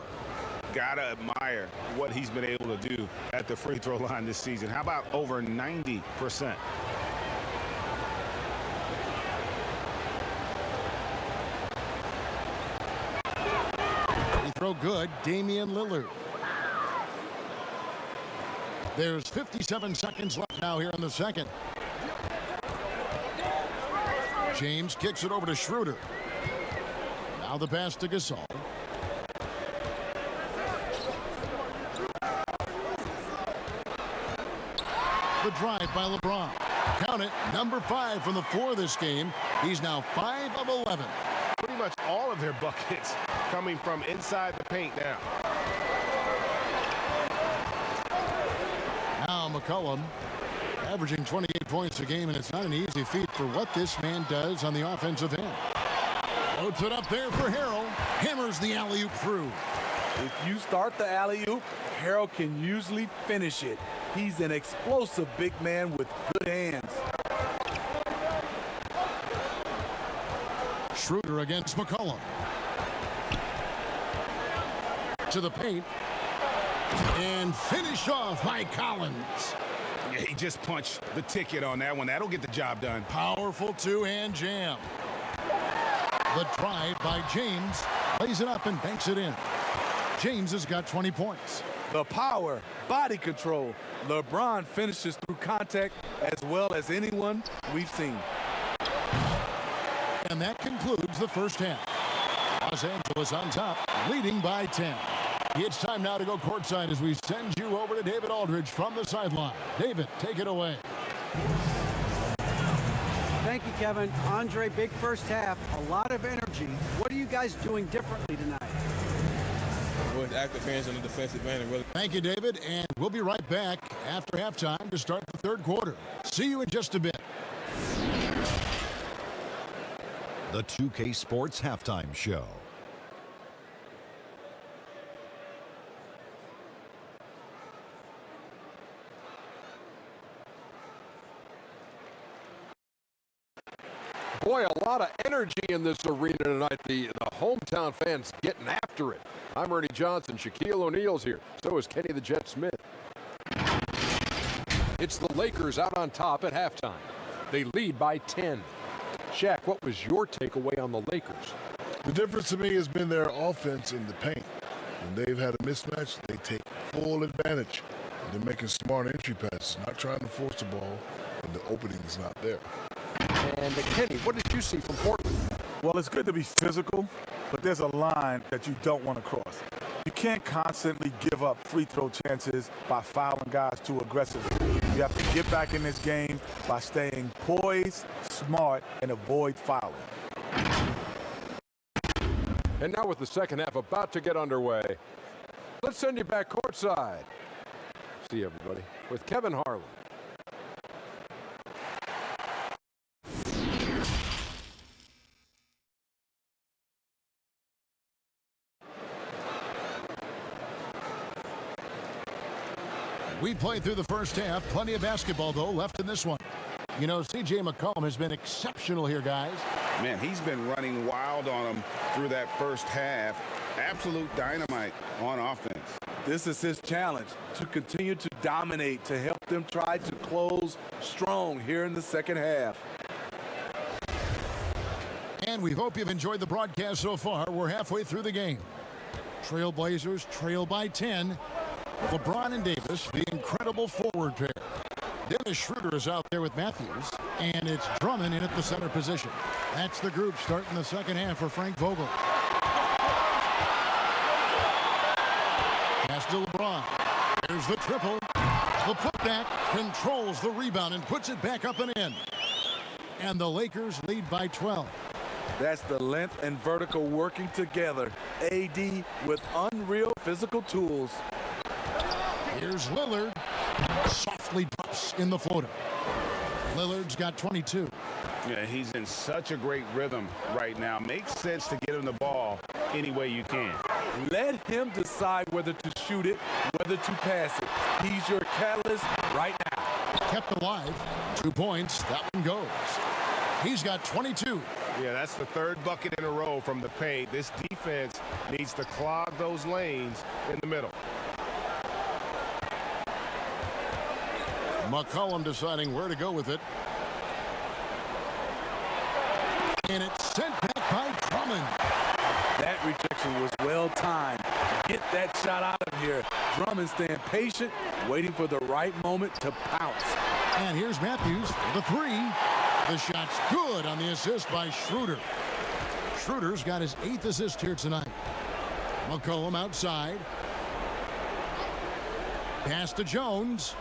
Gotta admire what he's been able to do at the free throw line this season. How about over 90%? Free throw good, Damian Lillard. There's 57 seconds left now here in the second. James kicks it over to Schroeder. Now the pass to Gasol. The drive by LeBron. Count it, number 5 from the floor this game. He's now 5 of 11. Pretty much all of their buckets coming from inside the paint now. Now McCollum averaging 28 points a game, and it's not an easy feat for what this man does on the offensive end. Puts it up there for Harrell. Hammers the alley-oop through. If you start the alley-oop, Harrell can usually finish it. He's an explosive big man with good hands. Schroeder against McCollum. To the paint. And finished off by Collins. Yeah, he just punched the ticket on that one. That'll get the job done. Powerful two-hand jam. The drive by James. Lays it up and banks it in. James has got 20 points. The power, body control. LeBron finishes through contact as well as anyone we've seen. And that concludes the first half. Los Angeles on top, leading by 10. It's time now to go courtside as we send you over to David Aldridge from the sideline. David, take it away. Thank you, Kevin. Andre, big first half, a lot of energy. What are you guys doing differently tonight? Well, his active hands on the defensive end. And really. Thank you, David, and we'll be right back after halftime to start the third quarter. See you in just a bit. The 2K Sports Halftime Show. Boy, a lot of energy in this arena tonight. The hometown fans getting after it. I'm Ernie Johnson. Shaquille O'Neal's here. So is Kenny the Jet Smith. It's the Lakers out on top at halftime. They lead by 10. Shaq, what was your takeaway on the Lakers? The difference to me has been their offense in the paint. When they've had a mismatch, they take full advantage. They're making smart entry passes, not trying to force the ball when the opening is not there. And Kenny, what did you see from Portland? Well, it's good to be physical, but there's a line that you don't want to cross. You can't constantly give up free throw chances by fouling guys too aggressively. You have to get back in this game by staying poised, smart, and avoid fouling. And now with the second half about to get underway, let's send you back courtside. See everybody with Kevin Harlan. We played through the first half. Plenty of basketball, though, left in this one. You know, C.J. McCollum has been exceptional here, guys. Man, he's been running wild on them through that first half. Absolute dynamite on offense. This is his challenge, to continue to dominate, to help them try to close strong here in the second half. And we hope you've enjoyed the broadcast so far. We're halfway through the game. Trailblazers trail by 10. LeBron and Davis, the incredible forward pair. Dennis Schroeder is out there with Matthews, and it's Drummond in at the center position. That's the group starting the second half for Frank Vogel. Pass to LeBron. There's the triple. The putback controls the rebound and puts it back up and in. And the Lakers lead by 12. That's the length and vertical working together. AD with unreal physical tools. Here's Lillard. Softly drops in the floater. Lillard's got 22. Yeah, he's in such a great rhythm right now. Makes sense to get him the ball any way you can. Let him decide whether to shoot it, whether to pass it. He's your catalyst right now. Kept alive. 2 points. That one goes. He's got 22. Yeah, that's the third bucket in a row from the paint. This defense needs to clog those lanes in the middle. McCollum deciding where to go with it. And it's sent back by Drummond. That rejection was well timed. Get that shot out of here. Drummond staying patient, waiting for the right moment to pounce. And here's Matthews for the three. The shot's good on the assist by Schroeder. Schroeder's got his 8th assist here tonight. McCollum outside. Pass to Jones.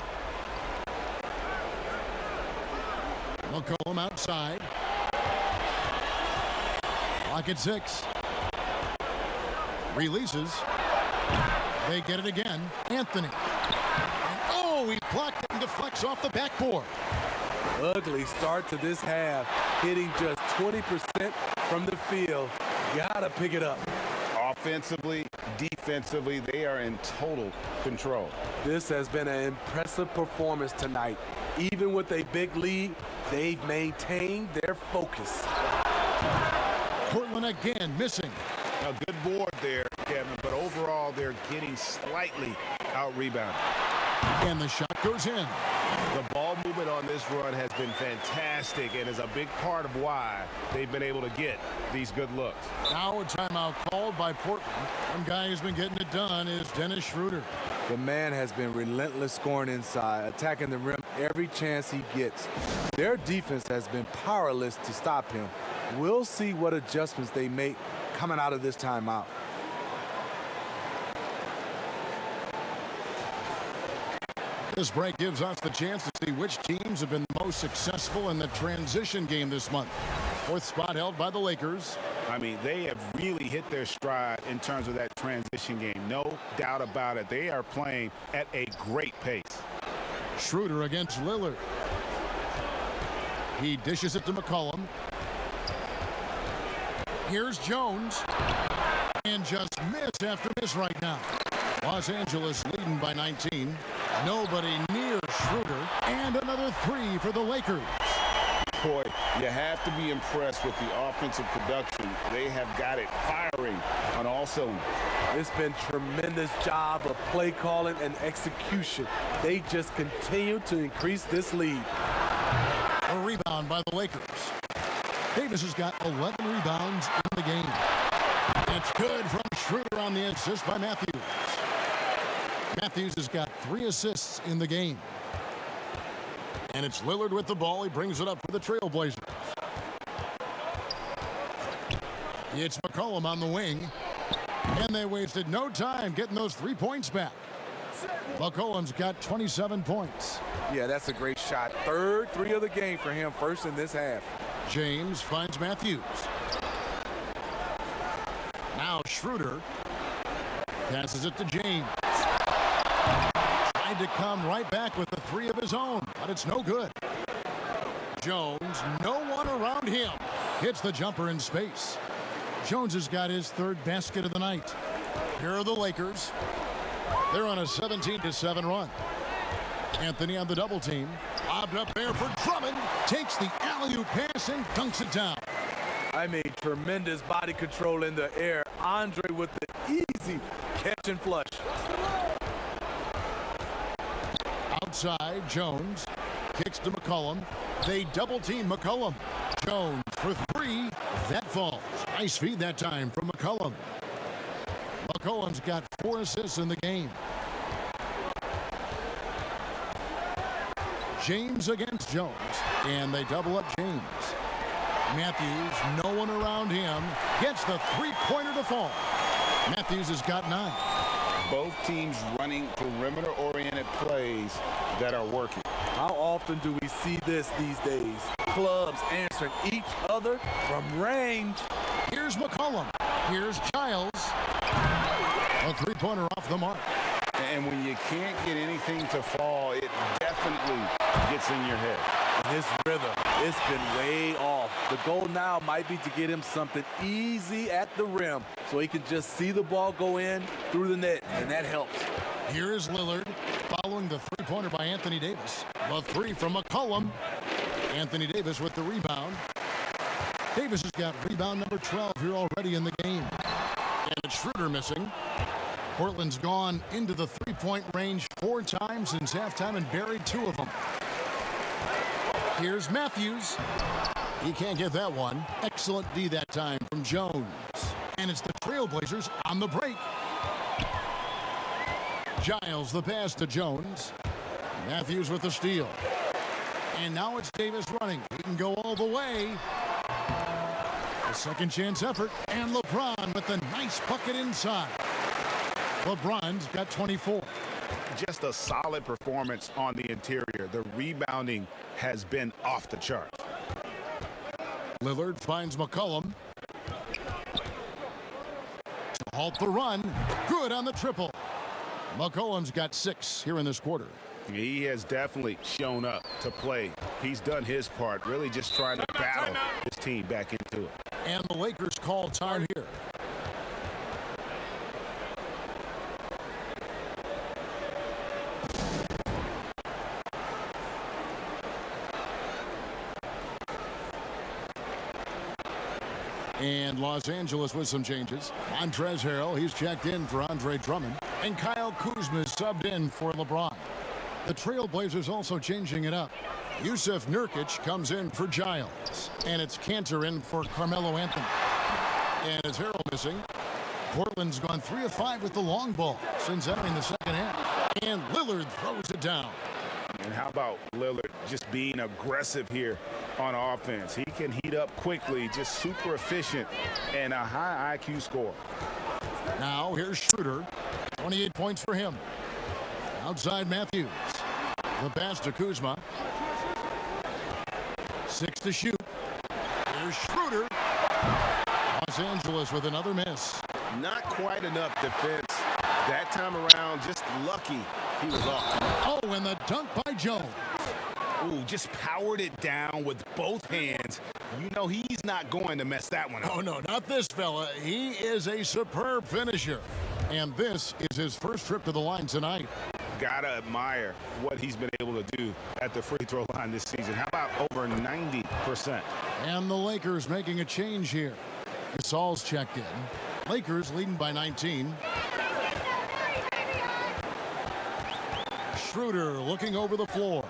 McCollum outside. Clock at 6. Releases. They get it again. Anthony. And oh, he blocked it and deflects off the backboard. Ugly start to this half. Hitting just 20% from the field. Gotta pick it up. Offensively, defensively, they are in total control. This has been an impressive performance tonight. Even with a big lead, they've maintained their focus. Portland again missing. A good board there, Kevin, but overall they're getting slightly out-rebounded. And the shot goes in. The ball movement on this run has been fantastic and is a big part of why they've been able to get these good looks. Now a timeout called by Portland. One guy who's been getting it done is Dennis Schroeder. The man has been relentless scoring inside, attacking the rim every chance he gets. Their defense has been powerless to stop him. We'll see what adjustments they make coming out of this timeout. This break gives us the chance to see which teams have been the most successful in the transition game this month. 4th spot held by the Lakers. I mean, they have really hit their stride in terms of that transition game. No doubt about it. They are playing at a great pace. Schroeder against Lillard. He dishes it to McCollum. Here's Jones. And just miss after miss right now. Los Angeles leading by 19. Nobody near Schroeder. And another three for the Lakers. Boy, you have to be impressed with the offensive production. They have got it firing on all cylinders. It's been tremendous job of play calling and execution. They just continue to increase this lead. A rebound by the Lakers. Davis has got 11 rebounds in the game. It's good from Schroeder on the assist by Matthews. Matthews has got 3 assists in the game. And it's Lillard with the ball. He brings it up for the Trailblazers. It's McCollum on the wing. And they wasted no time getting those 3 points back. McCollum's got 27 points. Yeah, that's a great shot. Third 3 of the game for him, first in this half. James finds Matthews. Now Schroeder passes it to James. Tried to come right back with the 3 of his own, but it's no good. Jones, no one around him. Hits the jumper in space. Jones has got his 3rd basket of the night. Here are the Lakers. They're on a 17-7 run. Anthony on the double team. Lobbed up there for Drummond. Takes the alley-oop pass and dunks it down. I mean, tremendous body control in the air. Andre with the easy catch and flush. Outside, Jones kicks to McCollum. They double-team McCollum. Jones for 3. That falls. Nice feed that time from McCollum. McCollum's got 4 assists in the game. James against Jones. And they double up James. Matthews, no one around him. Gets the 3-pointer to fall. Matthews has got 9. Both teams running perimeter-oriented plays that are working. How often do we see this these days? Clubs answering each other from range. Here's McCollum. Here's Giles. A 3-pointer off the mark. And when you can't get anything to fall, it definitely gets in your head. His rhythm, it's been way off. The goal now might be to get him something easy at the rim so he can just see the ball go in through the net, and that helps. Here is Lillard following the 3-pointer by Anthony Davis. The 3 from McCollum. Anthony Davis with the rebound. Davis has got rebound number 12 here already in the game. And it's Schroeder missing. Portland's gone into the 3-point range 4 times since halftime and buried 2 of them. Here's Matthews. He can't get that one. Excellent D that time from Jones. And it's the Trailblazers on the break. Giles the pass to Jones. Matthews with the steal. And now it's Davis running. He can go all the way. A second chance effort. And LeBron with the nice bucket inside. LeBron's got 24. Just a solid performance on the interior. The rebounding has been off the charts. Lillard finds McCollum. To halt the run. Good on the triple. McCollum's got 6 here in this quarter. He has definitely shown up to play. He's done his part, really just trying to battle his team back into it. And the Lakers call time here. And Los Angeles with some changes. Montrezl Harrell, he's checked in for Andre Drummond. And Kyle Kuzma is subbed in for LeBron. The Trailblazers also changing it up. Yusuf Nurkic comes in for Giles. And it's Cantor in for Carmelo Anthony. And it's Harrell missing. Portland's gone 3 of 5 with the long ball since entering the second half. And Lillard throws it down. And how about Lillard just being aggressive here on offense? He can heat up quickly, just super efficient, and a high IQ score. Now here's Schroeder. 28 points for him. Outside Matthews. The pass to Kuzma. 6 to shoot. Here's Schroeder. Los Angeles with another miss. Not quite enough defense. That time around, just lucky he was off. Oh, and the dunk by Jones. Ooh, just powered it down with both hands. You know he's not going to mess that one up. Oh, no, not this fella. He is a superb finisher. And this is his first trip to the line tonight. Gotta admire what he's been able to do at the free throw line this season. How about over 90%? And the Lakers making a change here. Gasol's checked in. Lakers leading by 19. Schroeder looking over the floor.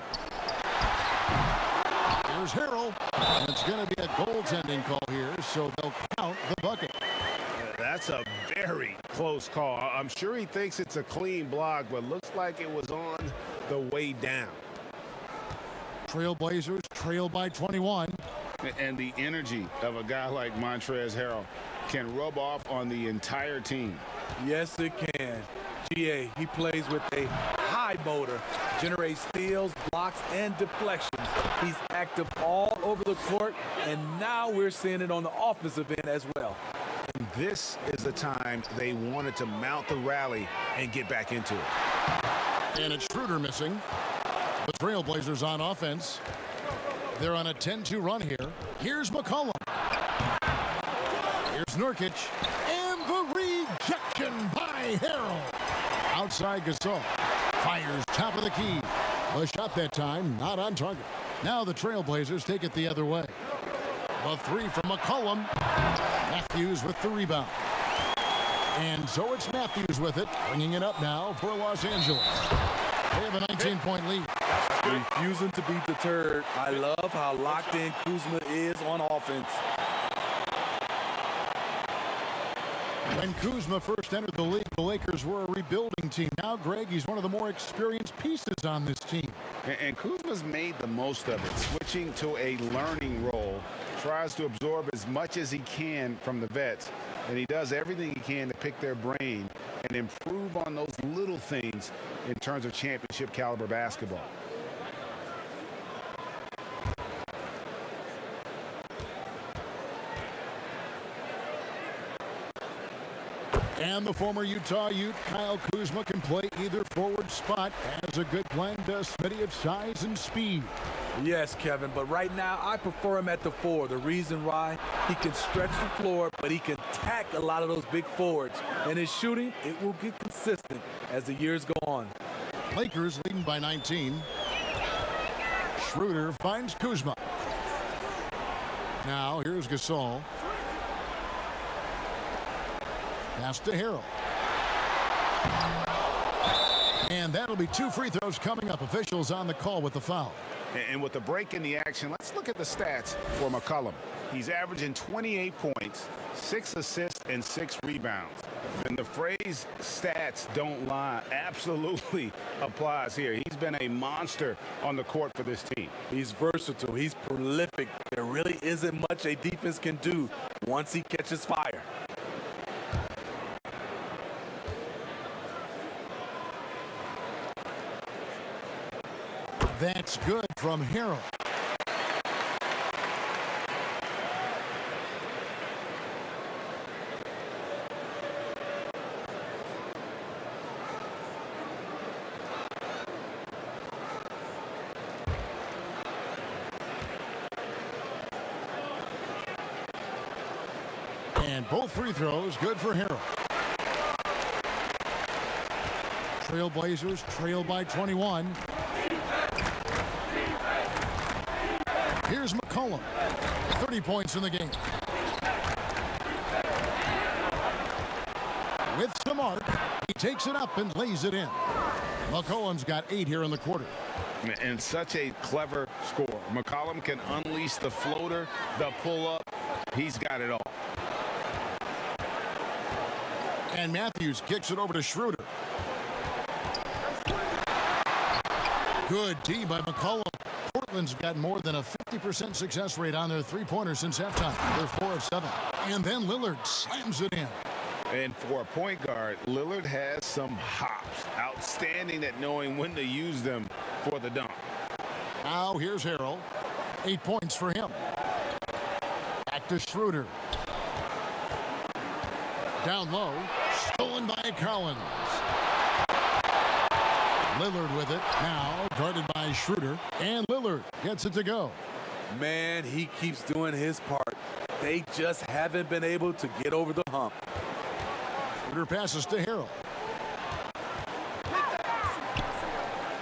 Here's Harrell. And it's going to be a goaltending call here, so they'll count the bucket. That's a very close call. I'm sure he thinks it's a clean block, but looks like it was on the way down. Trailblazers trail by 21. And the energy of a guy like Montrezl Harrell can rub off on the entire team. Yes, it can. GA, he plays with a high motor, generates steals, blocks, and deflections. He's active all over the court, and now we're seeing it on the offensive end as well. And this is the time they wanted to mount the rally and get back into it. And it's Schroeder missing. The Trailblazers on offense. They're on a 10-2 run here. Here's McCollum. Here's Nurkic. And the rejection by Harrell. Outside Gasol. Fires top of the key. A shot that time, not on target. Now the Trailblazers take it the other way. The three from McCollum. Matthews with the rebound. And so it's Matthews with it, bringing it up now for Los Angeles. They have a 19-point lead. Refusing to be deterred. I love how locked in Kuzma is on offense. When Kuzma first entered the league, the Lakers were a rebuilding team. Now, Greg, he's one of the more experienced pieces on this team. And Kuzma's made the most of it, switching to a learning role. Tries to absorb as much as he can from the vets, and he does everything he can to pick their brain and improve on those little things in terms of championship caliber basketball. And the former Utah Ute, Kyle Kuzma, can play either forward spot. Has a good blend, Smitty, of size and speed. Yes, Kevin, but right now I prefer him at the 4. The reason why, he can stretch the floor, but he can tack a lot of those big forwards. And his shooting, it will get consistent as the years go on. Lakers leading by 19. Schroeder finds Kuzma. Now here's Gasol. Pass to Harrell. And that'll be 2 free throws coming up. Officials on the call with the foul. And with the break in the action, let's look at the stats for McCollum. He's averaging 28 points, 6 assists, and 6 rebounds. And the phrase stats don't lie absolutely applies here. He's been a monster on the court for this team. He's versatile. He's prolific. There really isn't much a defense can do once he catches fire. That's good from Harrell. And both free throws good for Harrell. Trailblazers trail by 21. Here's McCollum. 30 points in the game. With some arc, he takes it up and lays it in. McCollum's got 8 here in the quarter. And such a clever score. McCollum can unleash the floater, the pull-up. He's got it all. And Matthews kicks it over to Schroeder. Good D by McCollum. Portland's got more than a 50% success rate on their three-pointers since halftime. They're 4 of 7. And then Lillard slams it in. And for a point guard, Lillard has some hops. Outstanding at knowing when to use them for the dunk. Now here's Harrell. 8 points for him. Back to Schroeder. Down low, stolen by Collins. Lillard with it, now guarded by Schroeder, and Lillard gets it to go. Man, he keeps doing his part. They just haven't been able to get over the hump. Schroeder passes to Harrell.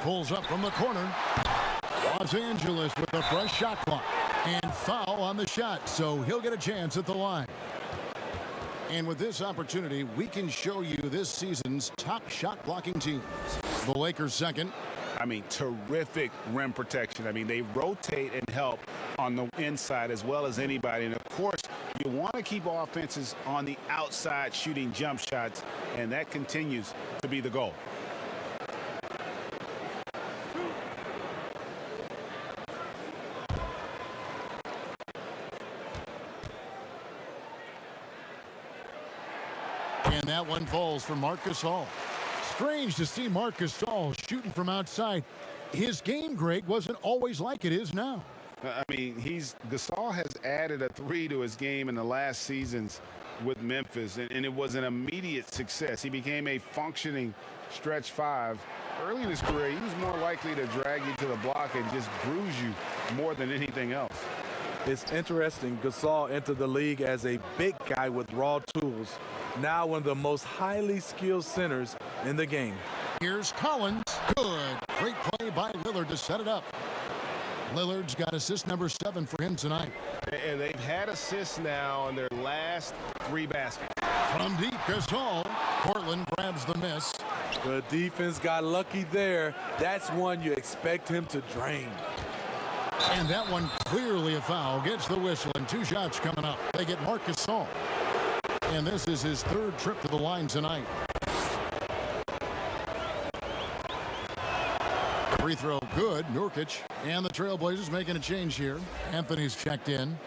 Pulls up from the corner. Los Angeles with a fresh shot clock. And foul on the shot, so he'll get a chance at the line. And with this opportunity, we can show you this season's top shot blocking teams. The Lakers second. I mean, terrific rim protection. I mean, they rotate and help on the inside as well as anybody. And, of course, you want to keep offenses on the outside shooting jump shots, and that continues to be the goal. And that one falls for Marc Gasol. Strange to see Marc Gasol shooting from outside. His game grade wasn't always like it is now. I mean, Gasol has added a three to his game in the last seasons with Memphis, and it was an immediate success. He became a functioning stretch five. Early in his career, he was more likely to drag you to the block and just bruise you more than anything else. It's interesting, Gasol entered the league as a big guy with raw tools. Now one of the most highly skilled centers in the game. Here's Collins. Good. Great play by Lillard to set it up. Lillard's got assist number 7 for him tonight. And they've had assists now on their last 3 baskets. From deep, Gasol. Portland grabs the miss. The defense got lucky there. That's one you expect him to drain. And that one clearly a foul. Gets the whistle, and 2 shots coming up. They get Marc Gasol. And this is his 3rd trip to the line tonight. Free throw good. Nurkic and the Trailblazers making a change here. Anthony's checked in.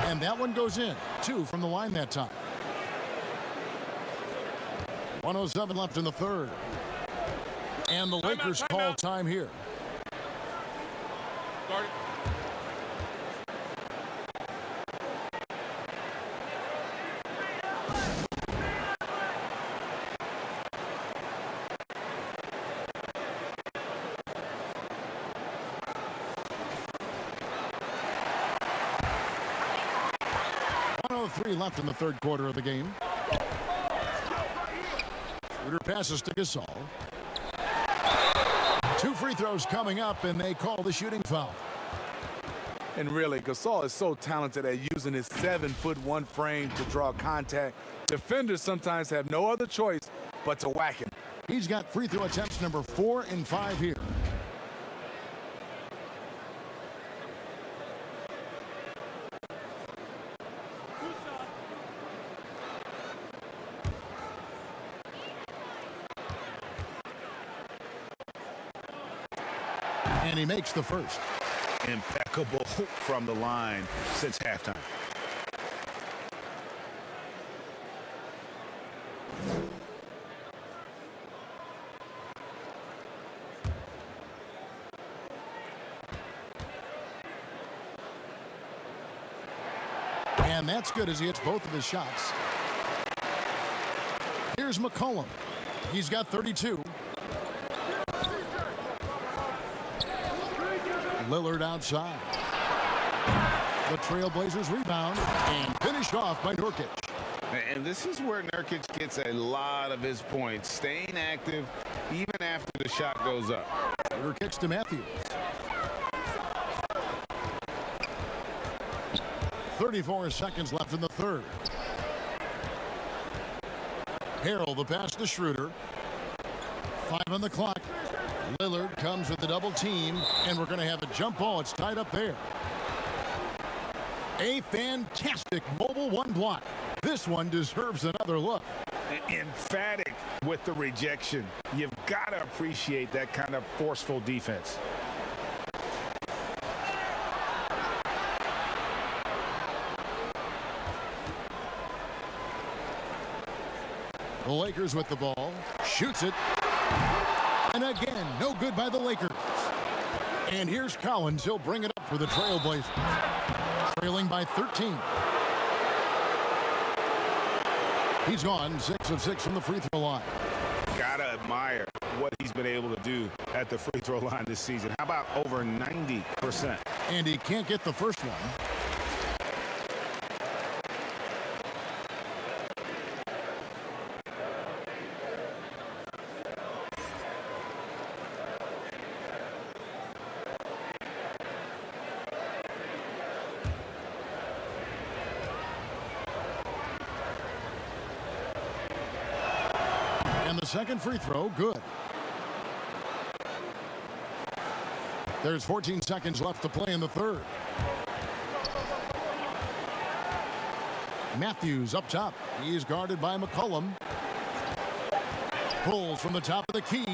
And that one goes in. 2 from the line that time. 1:07 left in the 3rd. And the Lakers call time here. Guard it. .03 left in the 3rd quarter of the game. Schroeder passes to Gasol. 2 free throws coming up, and they call the shooting foul. And really, Gasol is so talented at using his 7'1" frame to draw contact. Defenders sometimes have no other choice but to whack him. He's got free throw attempts number 4 and 5 here. And he makes the first. Impeccable from the line since halftime. And that's good as he hits both of his shots. Here's McCollum. He's got 32. Lillard outside. The Trailblazers rebound and finished off by Nurkic. And this is where Nurkic gets a lot of his points, staying active even after the shot goes up. Schroeder kicks to Matthews. 34 seconds left in the 3rd. Harrell the pass to Schroeder. 5 on the clock. Lillard comes with the double team, and we're going to have a jump ball. It's tied up there. A fantastic mobile 1 block. This one deserves another look. Emphatic with the rejection. You've got to appreciate that kind of forceful defense. The Lakers with the ball. Shoots it. And again, no good by the Lakers. And here's Collins. He'll bring it up for the Trailblazers. Trailing by 13. He's gone 6 of 6 from the free throw line. Gotta admire what he's been able to do at the free throw line this season. How about over 90%? And he can't get the first one. And the second free throw, good. There's 14 seconds left to play in the third. Matthews up top. He's guarded by McCollum. Pulls from the top of the key.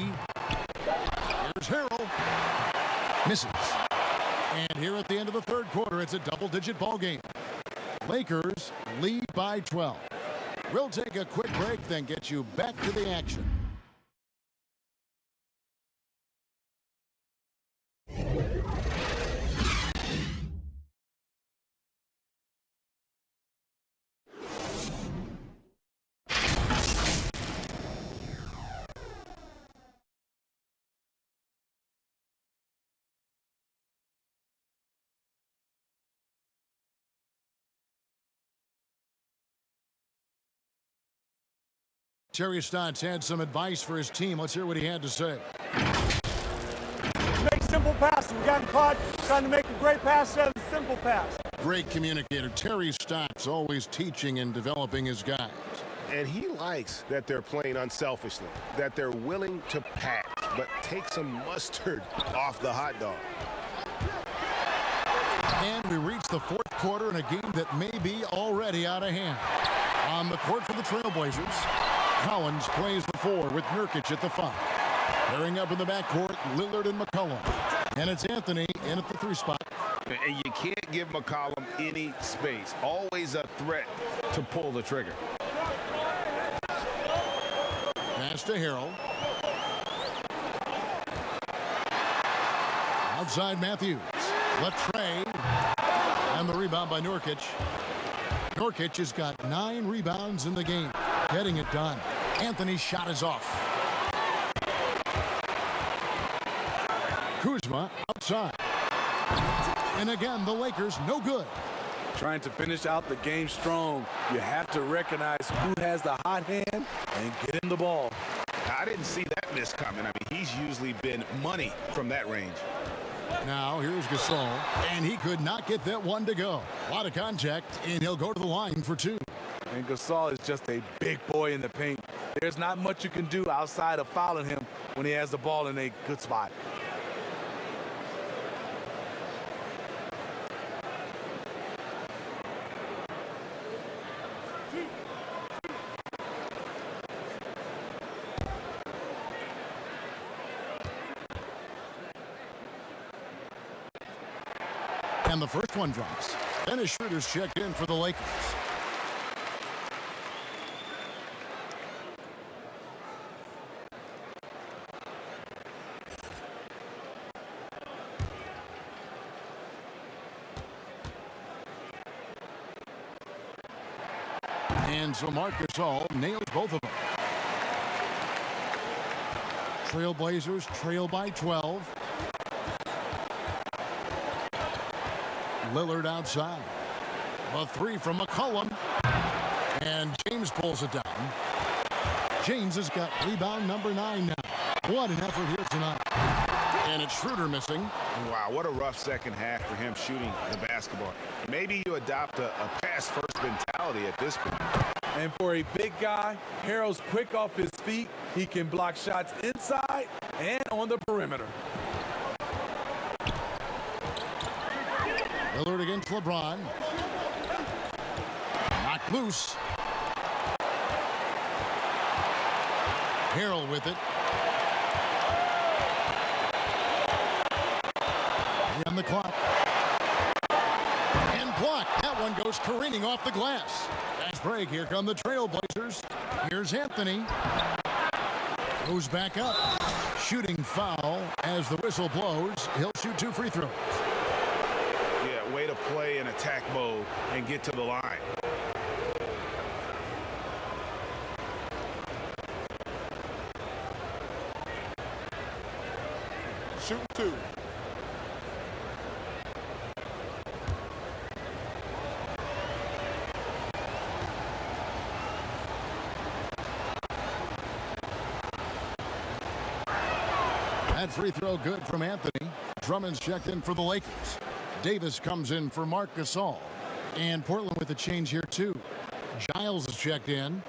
Here's Harrell. Misses. And here at the end of the third quarter, it's a double-digit ball game. Lakers lead by 12. We'll take a quick break, then get you back to the action. Terry Stotts had some advice for his team. Let's hear what he had to say. Make simple passes. We got caught trying to make a great pass out of a simple pass. Great communicator. Terry Stotts always teaching and developing his guys. And he likes that they're playing unselfishly, that they're willing to pass, but take some mustard off the hot dog. And we reach the fourth quarter in a game that may be already out of hand. On the court for the Trailblazers, Collins plays the 4 with Nurkic at the 5. Pairing up in the backcourt, Lillard and McCollum. And it's Anthony in at the 3 spot. And you can't give McCollum any space. Always a threat to pull the trigger. Pass to Harrell. Outside Matthews. Latrey. And the rebound by Nurkic. Nurkic has got 9 rebounds in the game. Getting it done. Anthony's shot is off. Kuzma outside. And again, the Lakers no good. Trying to finish out the game strong, you have to recognize who has the hot hand and get him the ball. I didn't see that miss coming. I mean, he's usually been money from that range. Now, here's Gasol, and he could not get that one to go. A lot of contact, and he'll go to the line for 2. And Gasol is just a big boy in the paint. There's not much you can do outside of fouling him when he has the ball in a good spot. And the first one drops. Dennis Schroeder's checked in for the Lakers. And so Marc Gasol nails both of them. Trailblazers trail by 12. Lillard outside. The 3 from McCollum. And James pulls it down. James has got rebound number 9 now. What an effort here tonight. And it's Schroeder missing. Wow, what a rough second half for him shooting the basketball. Maybe you adopt a pass-first mentality at this point. And for a big guy, Harrell's quick off his feet. He can block shots inside and on the perimeter. Lillard against LeBron. Knocked loose. Harrell with it. On the clock. And blocked. That That one goes careening off the glass. Fast break. Here come the Trailblazers. Here's Anthony. Goes back up. Shooting foul as the whistle blows. He'll shoot 2 free throws. Yeah, way to play in attack mode and get to the line. Shooting 2. That free throw good from Anthony. Drummond's checked in for the Lakers. Davis comes in for Marc Gasol. And Portland with a change here too. Giles is checked in.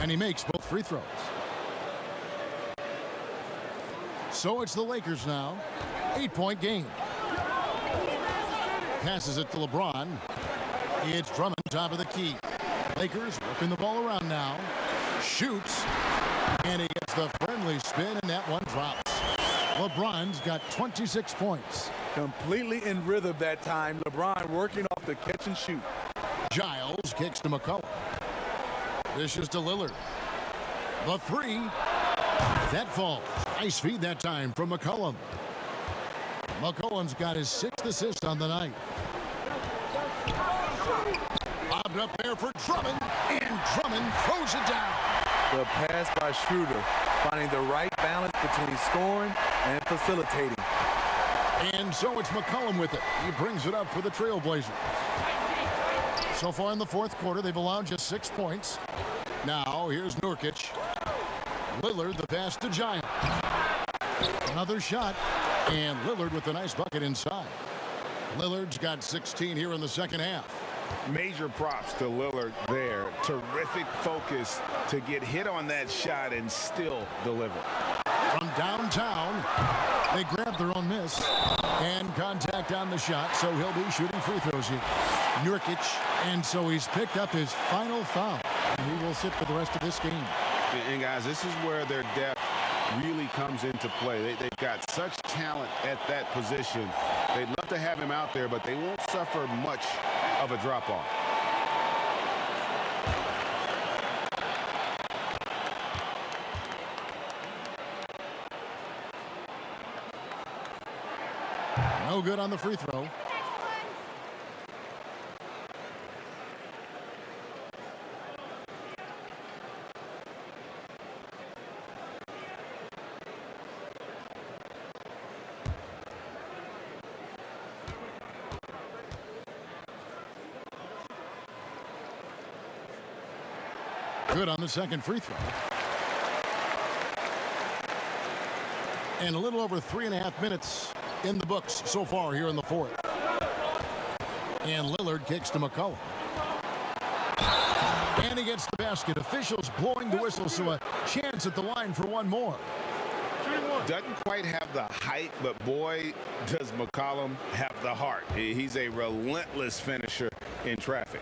And he makes both free throws. So it's the Lakers now. 8-point game. Passes it to LeBron. It's Drummond top of the key. Lakers working the ball around now. Shoots. And he gets the friendly spin, and that one drops. LeBron's got 26 points. Completely in rhythm that time. LeBron working off the catch and shoot. Giles kicks to McCollum. Dishes to Lillard. The 3. That falls. Nice feed that time from McCollum. McCollum's got his 6th assist on the night. Bobbed up there for Drummond, and Drummond throws it down. The pass by Schroeder, finding the right balance between scoring and facilitating. And so it's McCollum with it. He brings it up for the Trailblazers. So far in the 4th quarter, they've allowed just 6 points. Now, here's Nurkic. Lillard, the pass to Giles. Another shot, and Lillard with a nice bucket inside. Lillard's got 16 here in the second half. Major props to Lillard there. Terrific focus to get hit on that shot and still deliver. From downtown, they grab their own miss, and contact on the shot, so he'll be shooting free throws here. Nurkic, and so he's picked up his final foul. And he will sit for the rest of this game. And guys, this is where their depth really comes into play. They've got such talent at that position. They'd love to have him out there, but they won't suffer much of a drop-off. No good on the free throw. Good on the second free throw. And a little over 3.5 minutes in the books so far here in the 4th. And Lillard kicks to McCollum. And he gets the basket. Officials blowing the whistle, so a chance at the line for one more. Doesn't quite have the height, but boy, does McCollum have the heart. He's a relentless finisher in traffic.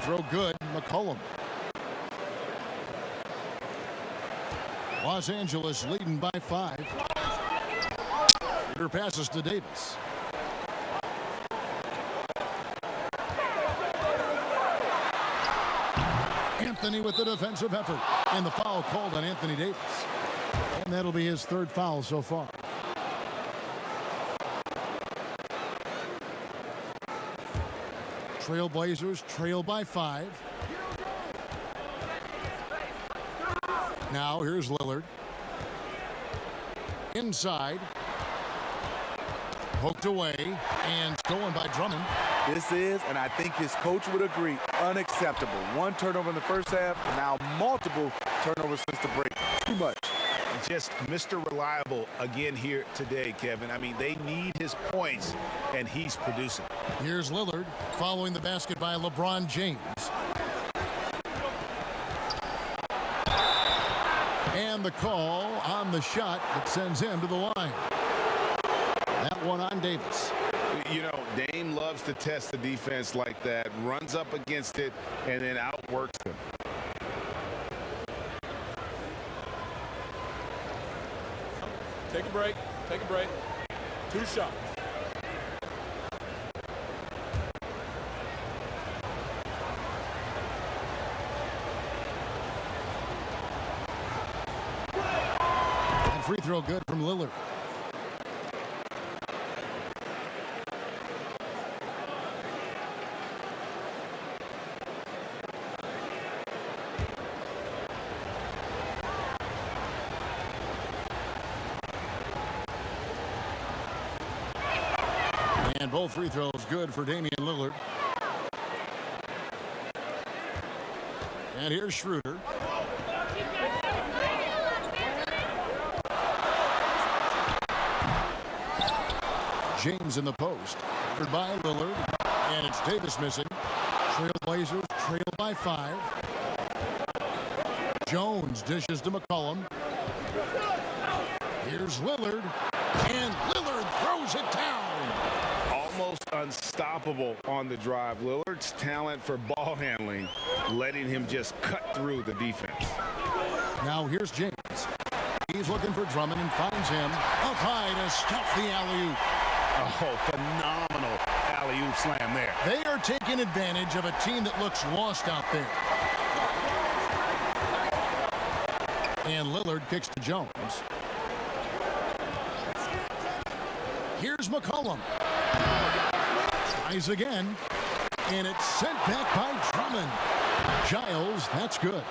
Throw good, McCollum. Los Angeles leading by 5. Her passes to Davis. Anthony with the defensive effort. And the foul called on Anthony Davis. And that'll be his 3rd foul so far. Trailblazers trail by 5. Now here's Lillard. Inside. Poked away and stolen by Drummond. This is, and I think his coach would agree, Unacceptable. One turnover in the first half, now multiple turnovers since the break. Too much. Just Mr. Reliable again here today, Kevin. I mean, they need his points, and he's producing. Here's Lillard following the basket by LeBron James. And the call on the shot that sends him to the line. That one on Davis. You know, Dame loves to test the defense like that, runs up against it, and then outworks them. Take a break. Take a break. 2 shots. And free throw good from Lillard. And both free throws good for Damian Lillard. And here's Schroeder. James in the post. Covered by Lillard. And it's Davis missing. Trailblazers trail by 5. Jones dishes to McCollum. Here's Lillard. And Lillard throws it down. Almost unstoppable on the drive. Lillard's talent for ball handling, letting him just cut through the defense. Now here's James. He's looking for Drummond and finds him up high to stuff the alley-oop. Oh, phenomenal alley-oop slam there. They are taking advantage of a team that looks lost out there. And Lillard kicks to Jones. Here's McCollum. Tries again. And it's sent back by Drummond. Giles, that's good.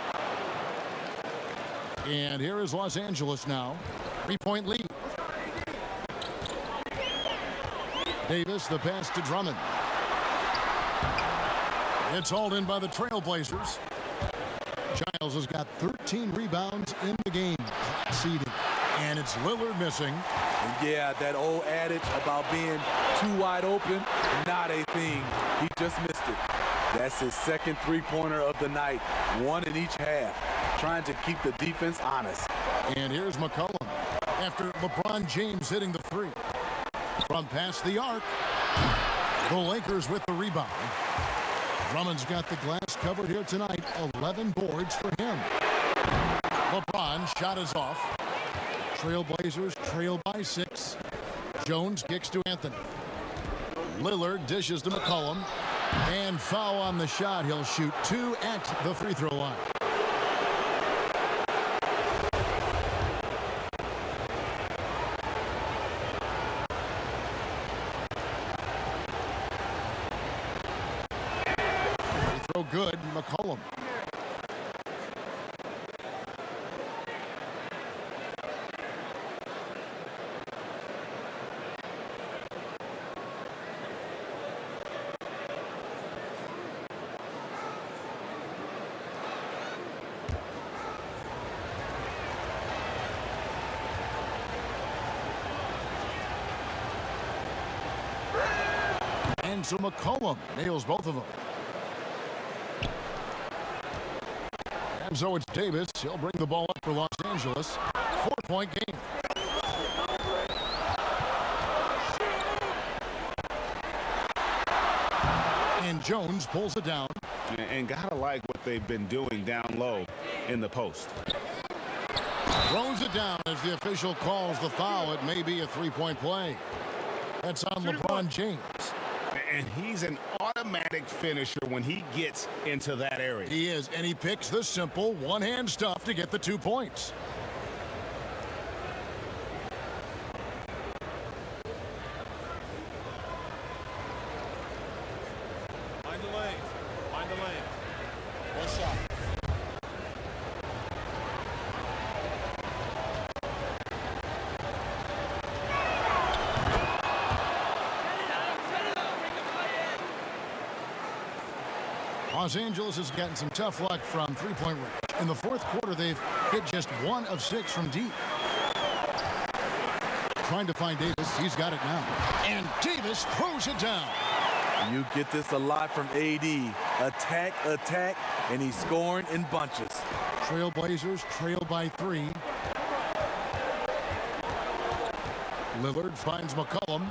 And here is Los Angeles now. 3-point lead. Davis, the pass to Drummond. It's hauled in by the Trailblazers. Giles has got 13 rebounds in the game. Seeding. And it's Lillard missing. And yeah, that old adage about being too wide open, not a thing. He just missed it. That's his second three-pointer of the night. 1 in each half. Trying to keep the defense honest. And here's McCollum after LeBron James hitting the 3. From past the arc, the Lakers with the rebound. Drummond's got the glass covered here tonight. 11 boards for him. LeBron shot is off. Trailblazers trail by 6. Jones kicks to Anthony. Lillard dishes to McCollum. And foul on the shot. He'll shoot 2 at the free throw line. Free throw good, McCollum. And so McCollum nails both of them. And so it's Davis. He'll bring the ball up for Los Angeles. 4-point game. And Jones pulls it down. And gotta like what they've been doing down low in the post. Throws it down as the official calls the foul. It may be a 3-point play. That's on LeBron James. And he's an automatic finisher when he gets into that area. He is, and he picks the simple one-hand stuff to get the 2 points. Find the lane. Find the lane. One shot. Los Angeles has gotten some tough luck from three-point range. In the fourth quarter, they've hit just 1 of 6 from deep. Trying to find Davis. He's got it now. And Davis throws it down. You get this a lot from AD. Attack, attack, and he's scoring in bunches. Trailblazers trail by 3. Lillard finds McCollum.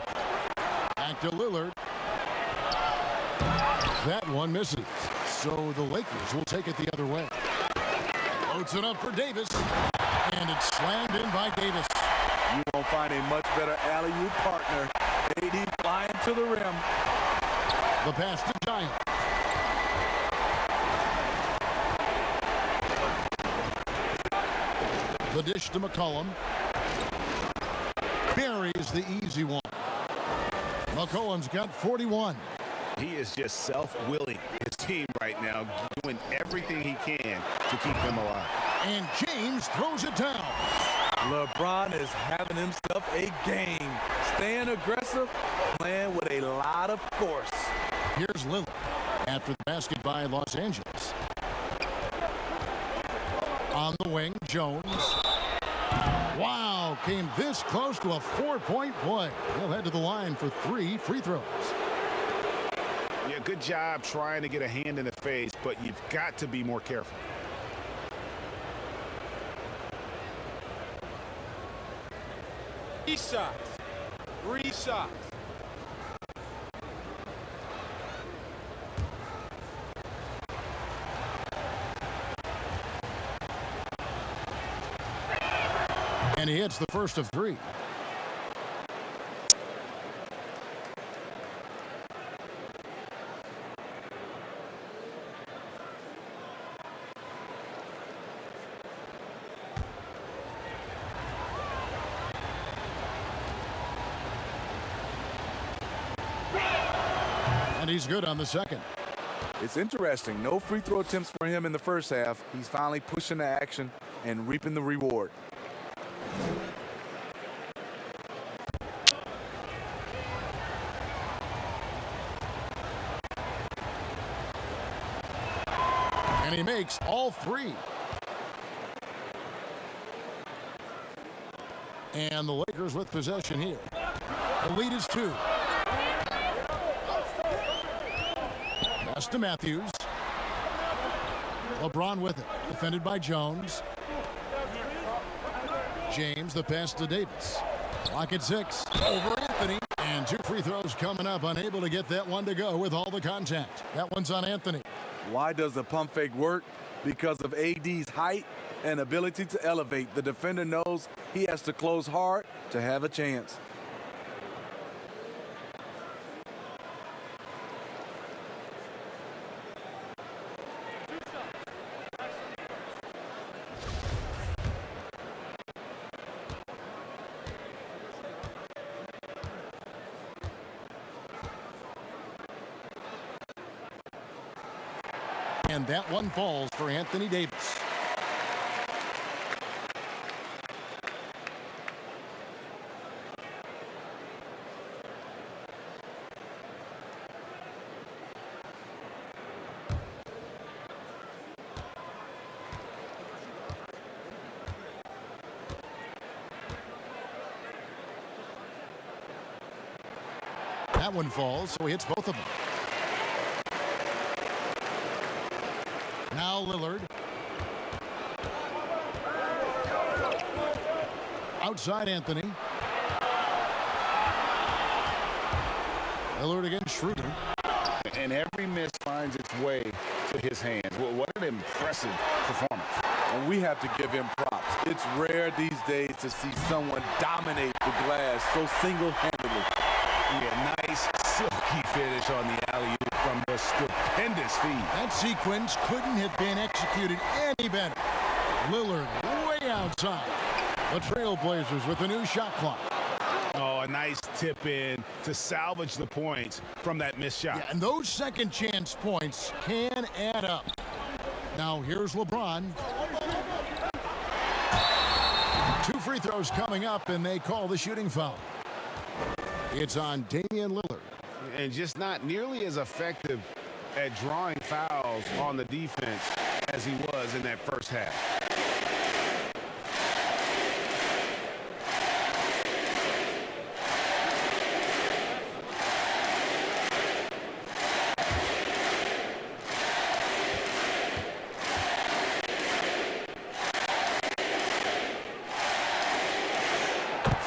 Back to Lillard. That one misses. So the Lakers will take it the other way. Floats it up for Davis. And it's slammed in by Davis. You won't find a much better alley-oop partner. AD flying to the rim. The pass to Giant. The dish to McCollum. Buries the easy one. McCollum's got 41. He is just self-willing. His team right now doing everything he can to keep them alive. And James throws it down. LeBron is having himself a game. Staying aggressive, playing with a lot of force. Here's Lillard after the basket by Los Angeles. On the wing, Jones. Wow, came this close to a 4-point play. He'll head to the line for 3 free throws. Yeah, good job trying to get a hand in the face, but you've got to be more careful. Three shots. 3 shots. And he hits the first of 3. And he's good on the second. It's interesting. No free throw attempts for him in the first half. He's finally pushing the action and reaping the reward. And he makes all 3. And the Lakers with possession here. The lead is 2. Pass to Matthews. LeBron with it. Defended by Jones. James, the pass to Davis. Clock at 6. Over Anthony. And 2 free throws coming up. Unable to get that one to go with all the contact. That one's on Anthony. Why does the pump fake work? Because of AD's height and ability to elevate. The defender knows he has to close hard to have a chance. And that one falls for Anthony Davis. That one falls, so he hits both of them. Now Lillard. Outside Anthony. Lillard against Schroeder. And every miss finds its way to his hands. Well, what an impressive performance. And we have to give him props. It's rare these days to see someone dominate the glass so single-handedly. Yeah, nice silky finish on the alley-oop from the stupendous feed. That sequence couldn't have been executed any better. Lillard way outside. The Trailblazers with a new shot clock. Oh, a nice tip in to salvage the points from that missed shot. Yeah, and those second chance points can add up. Now here's LeBron. 2 free throws coming up, and they call the shooting foul. It's on Damian Lillard. And just not nearly as effective at drawing fouls on the defense as he was in that first half.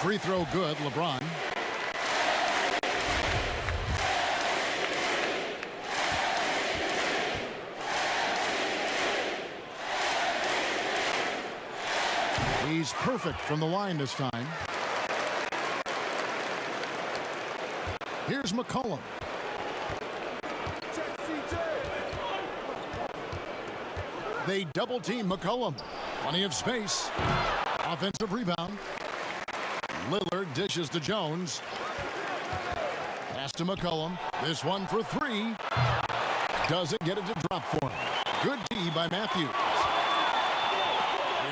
Free throw good, LeBron. He's perfect from the line this time. Here's McCollum. They double team McCollum. Plenty of space. Offensive rebound. Lillard dishes to Jones. Pass to McCollum. This one for three. Doesn't get it to drop for him. Good D by Matthews.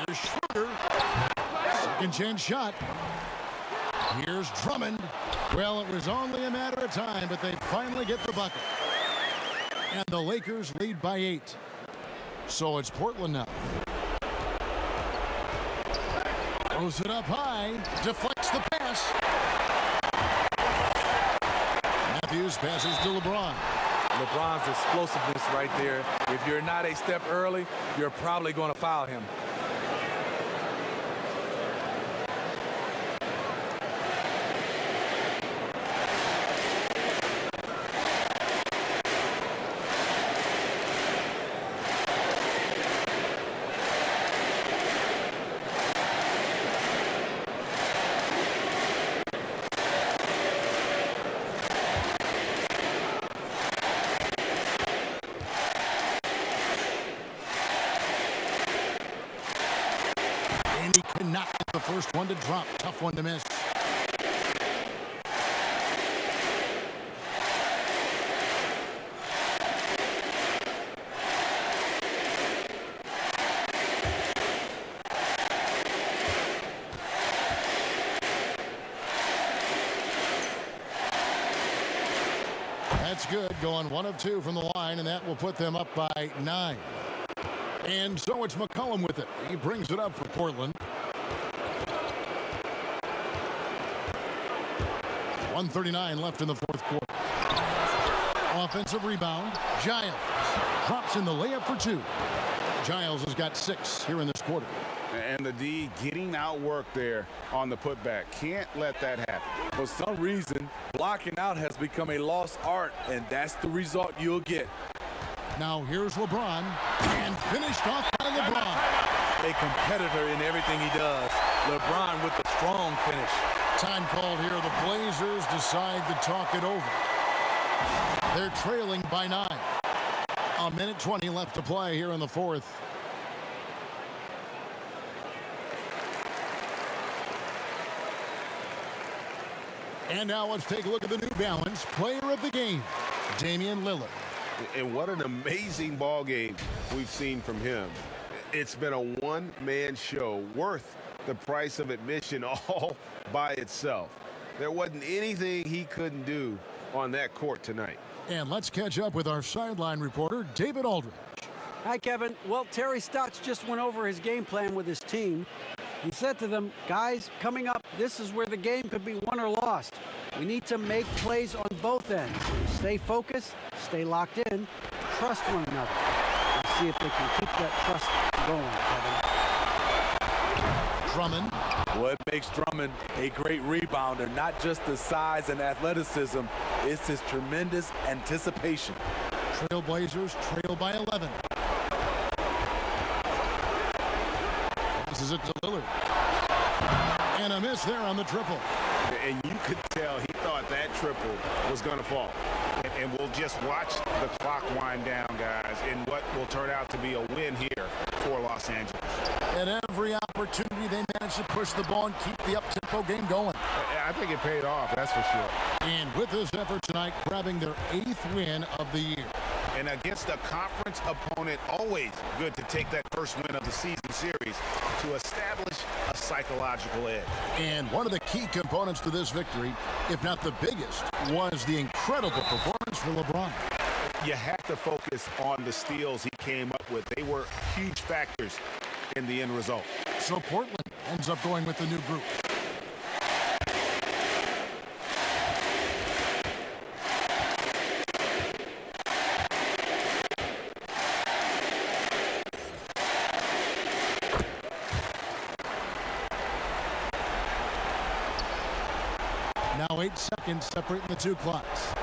Here's Schroeder. Second chance shot. Here's Drummond. Well, it was only a matter of time, but they finally get the bucket. And the Lakers lead by 8. So it's Portland now. Throws it up high. Deflects the pass. Matthews passes to LeBron. LeBron's explosiveness right there. If you're not a step early, you're probably going to foul him. Not the first one to drop. Tough one to miss. That's good. Going 1 of 2 from the line, and that will put them up by 9. And so it's McCollum with it. He brings it up for Portland. 1:39 left in the fourth quarter. Offensive rebound. Giles drops in the layup for 2. Giles has got 6 here in this quarter. And the D getting outworked there on the putback. Can't let that happen. For some reason, blocking out has become a lost art, and that's the result you'll get. Now here's LeBron, and finished off by LeBron. A competitor in everything he does. LeBron with a strong finish. Time called here. The Blazers decide to talk it over. They're trailing by 9. 1:20 left to play here in the fourth. And now let's take a look at the New Balance Player of the Game, Damian Lillard. And what an amazing ball game we've seen from him. It's been a one-man show worth the price of admission all by itself. There wasn't anything he couldn't do on that court tonight. And let's catch up with our sideline reporter, David Aldridge. Hi, Kevin. Well, Terry Stotts just went over his game plan with his team. He said to them, guys, coming up, this is where the game could be won or lost. We need to make plays on both ends. Stay focused, stay locked in, trust one another. And see if they can keep that trust going, Kevin. Drummond. What makes Drummond a great rebounder, not just the size and athleticism, it's his tremendous anticipation. Trailblazers trail by 11. This is it to Lillard. And a miss there on the triple. And you could tell he thought that triple was going to fall. And we'll just watch the clock wind down, guys, in what will turn out to be a win here for Los Angeles. At every opportunity, they managed to push the ball and keep the up-tempo game going. I think it paid off, that's for sure. And with this effort tonight, grabbing their 8th win of the year. And against a conference opponent, always good to take that first win of the season series to establish a psychological edge. And one of the key components to this victory, if not the biggest, was the incredible performance for LeBron. you have to focus on the steals he came up with. They were huge factors in the end result. So Portland ends up going with the new group. Now 8 seconds separating the two clocks.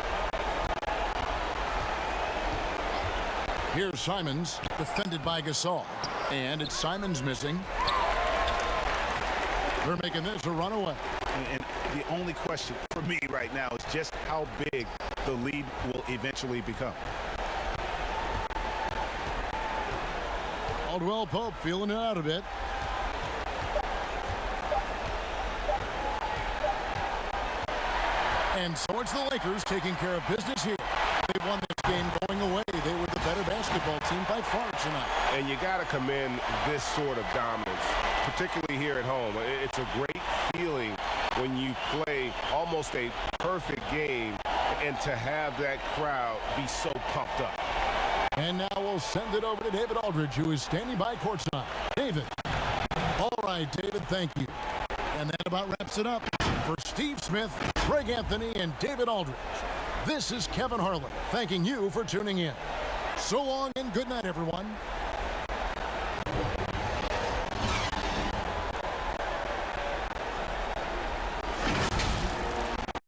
Here's Simons, defended by Gasol. And it's Simons missing. They're making this a runaway. And the only question for me right now is just how big the lead will eventually become. Caldwell Pope feeling it out a bit. And so it's the Lakers taking care of business here. They won this game going away. They were the better basketball team by far tonight. And you got to commend this sort of dominance, particularly here at home. It's a great feeling when you play almost a perfect game and to have that crowd be so pumped up. And now we'll send it over to David Aldridge, who is standing by courtside. David. All right, David, thank you. And that about wraps it up. For Steve Smith, Greg Anthony, and David Aldridge, this is Kevin Harlan thanking you for tuning in. So long and good night, everyone.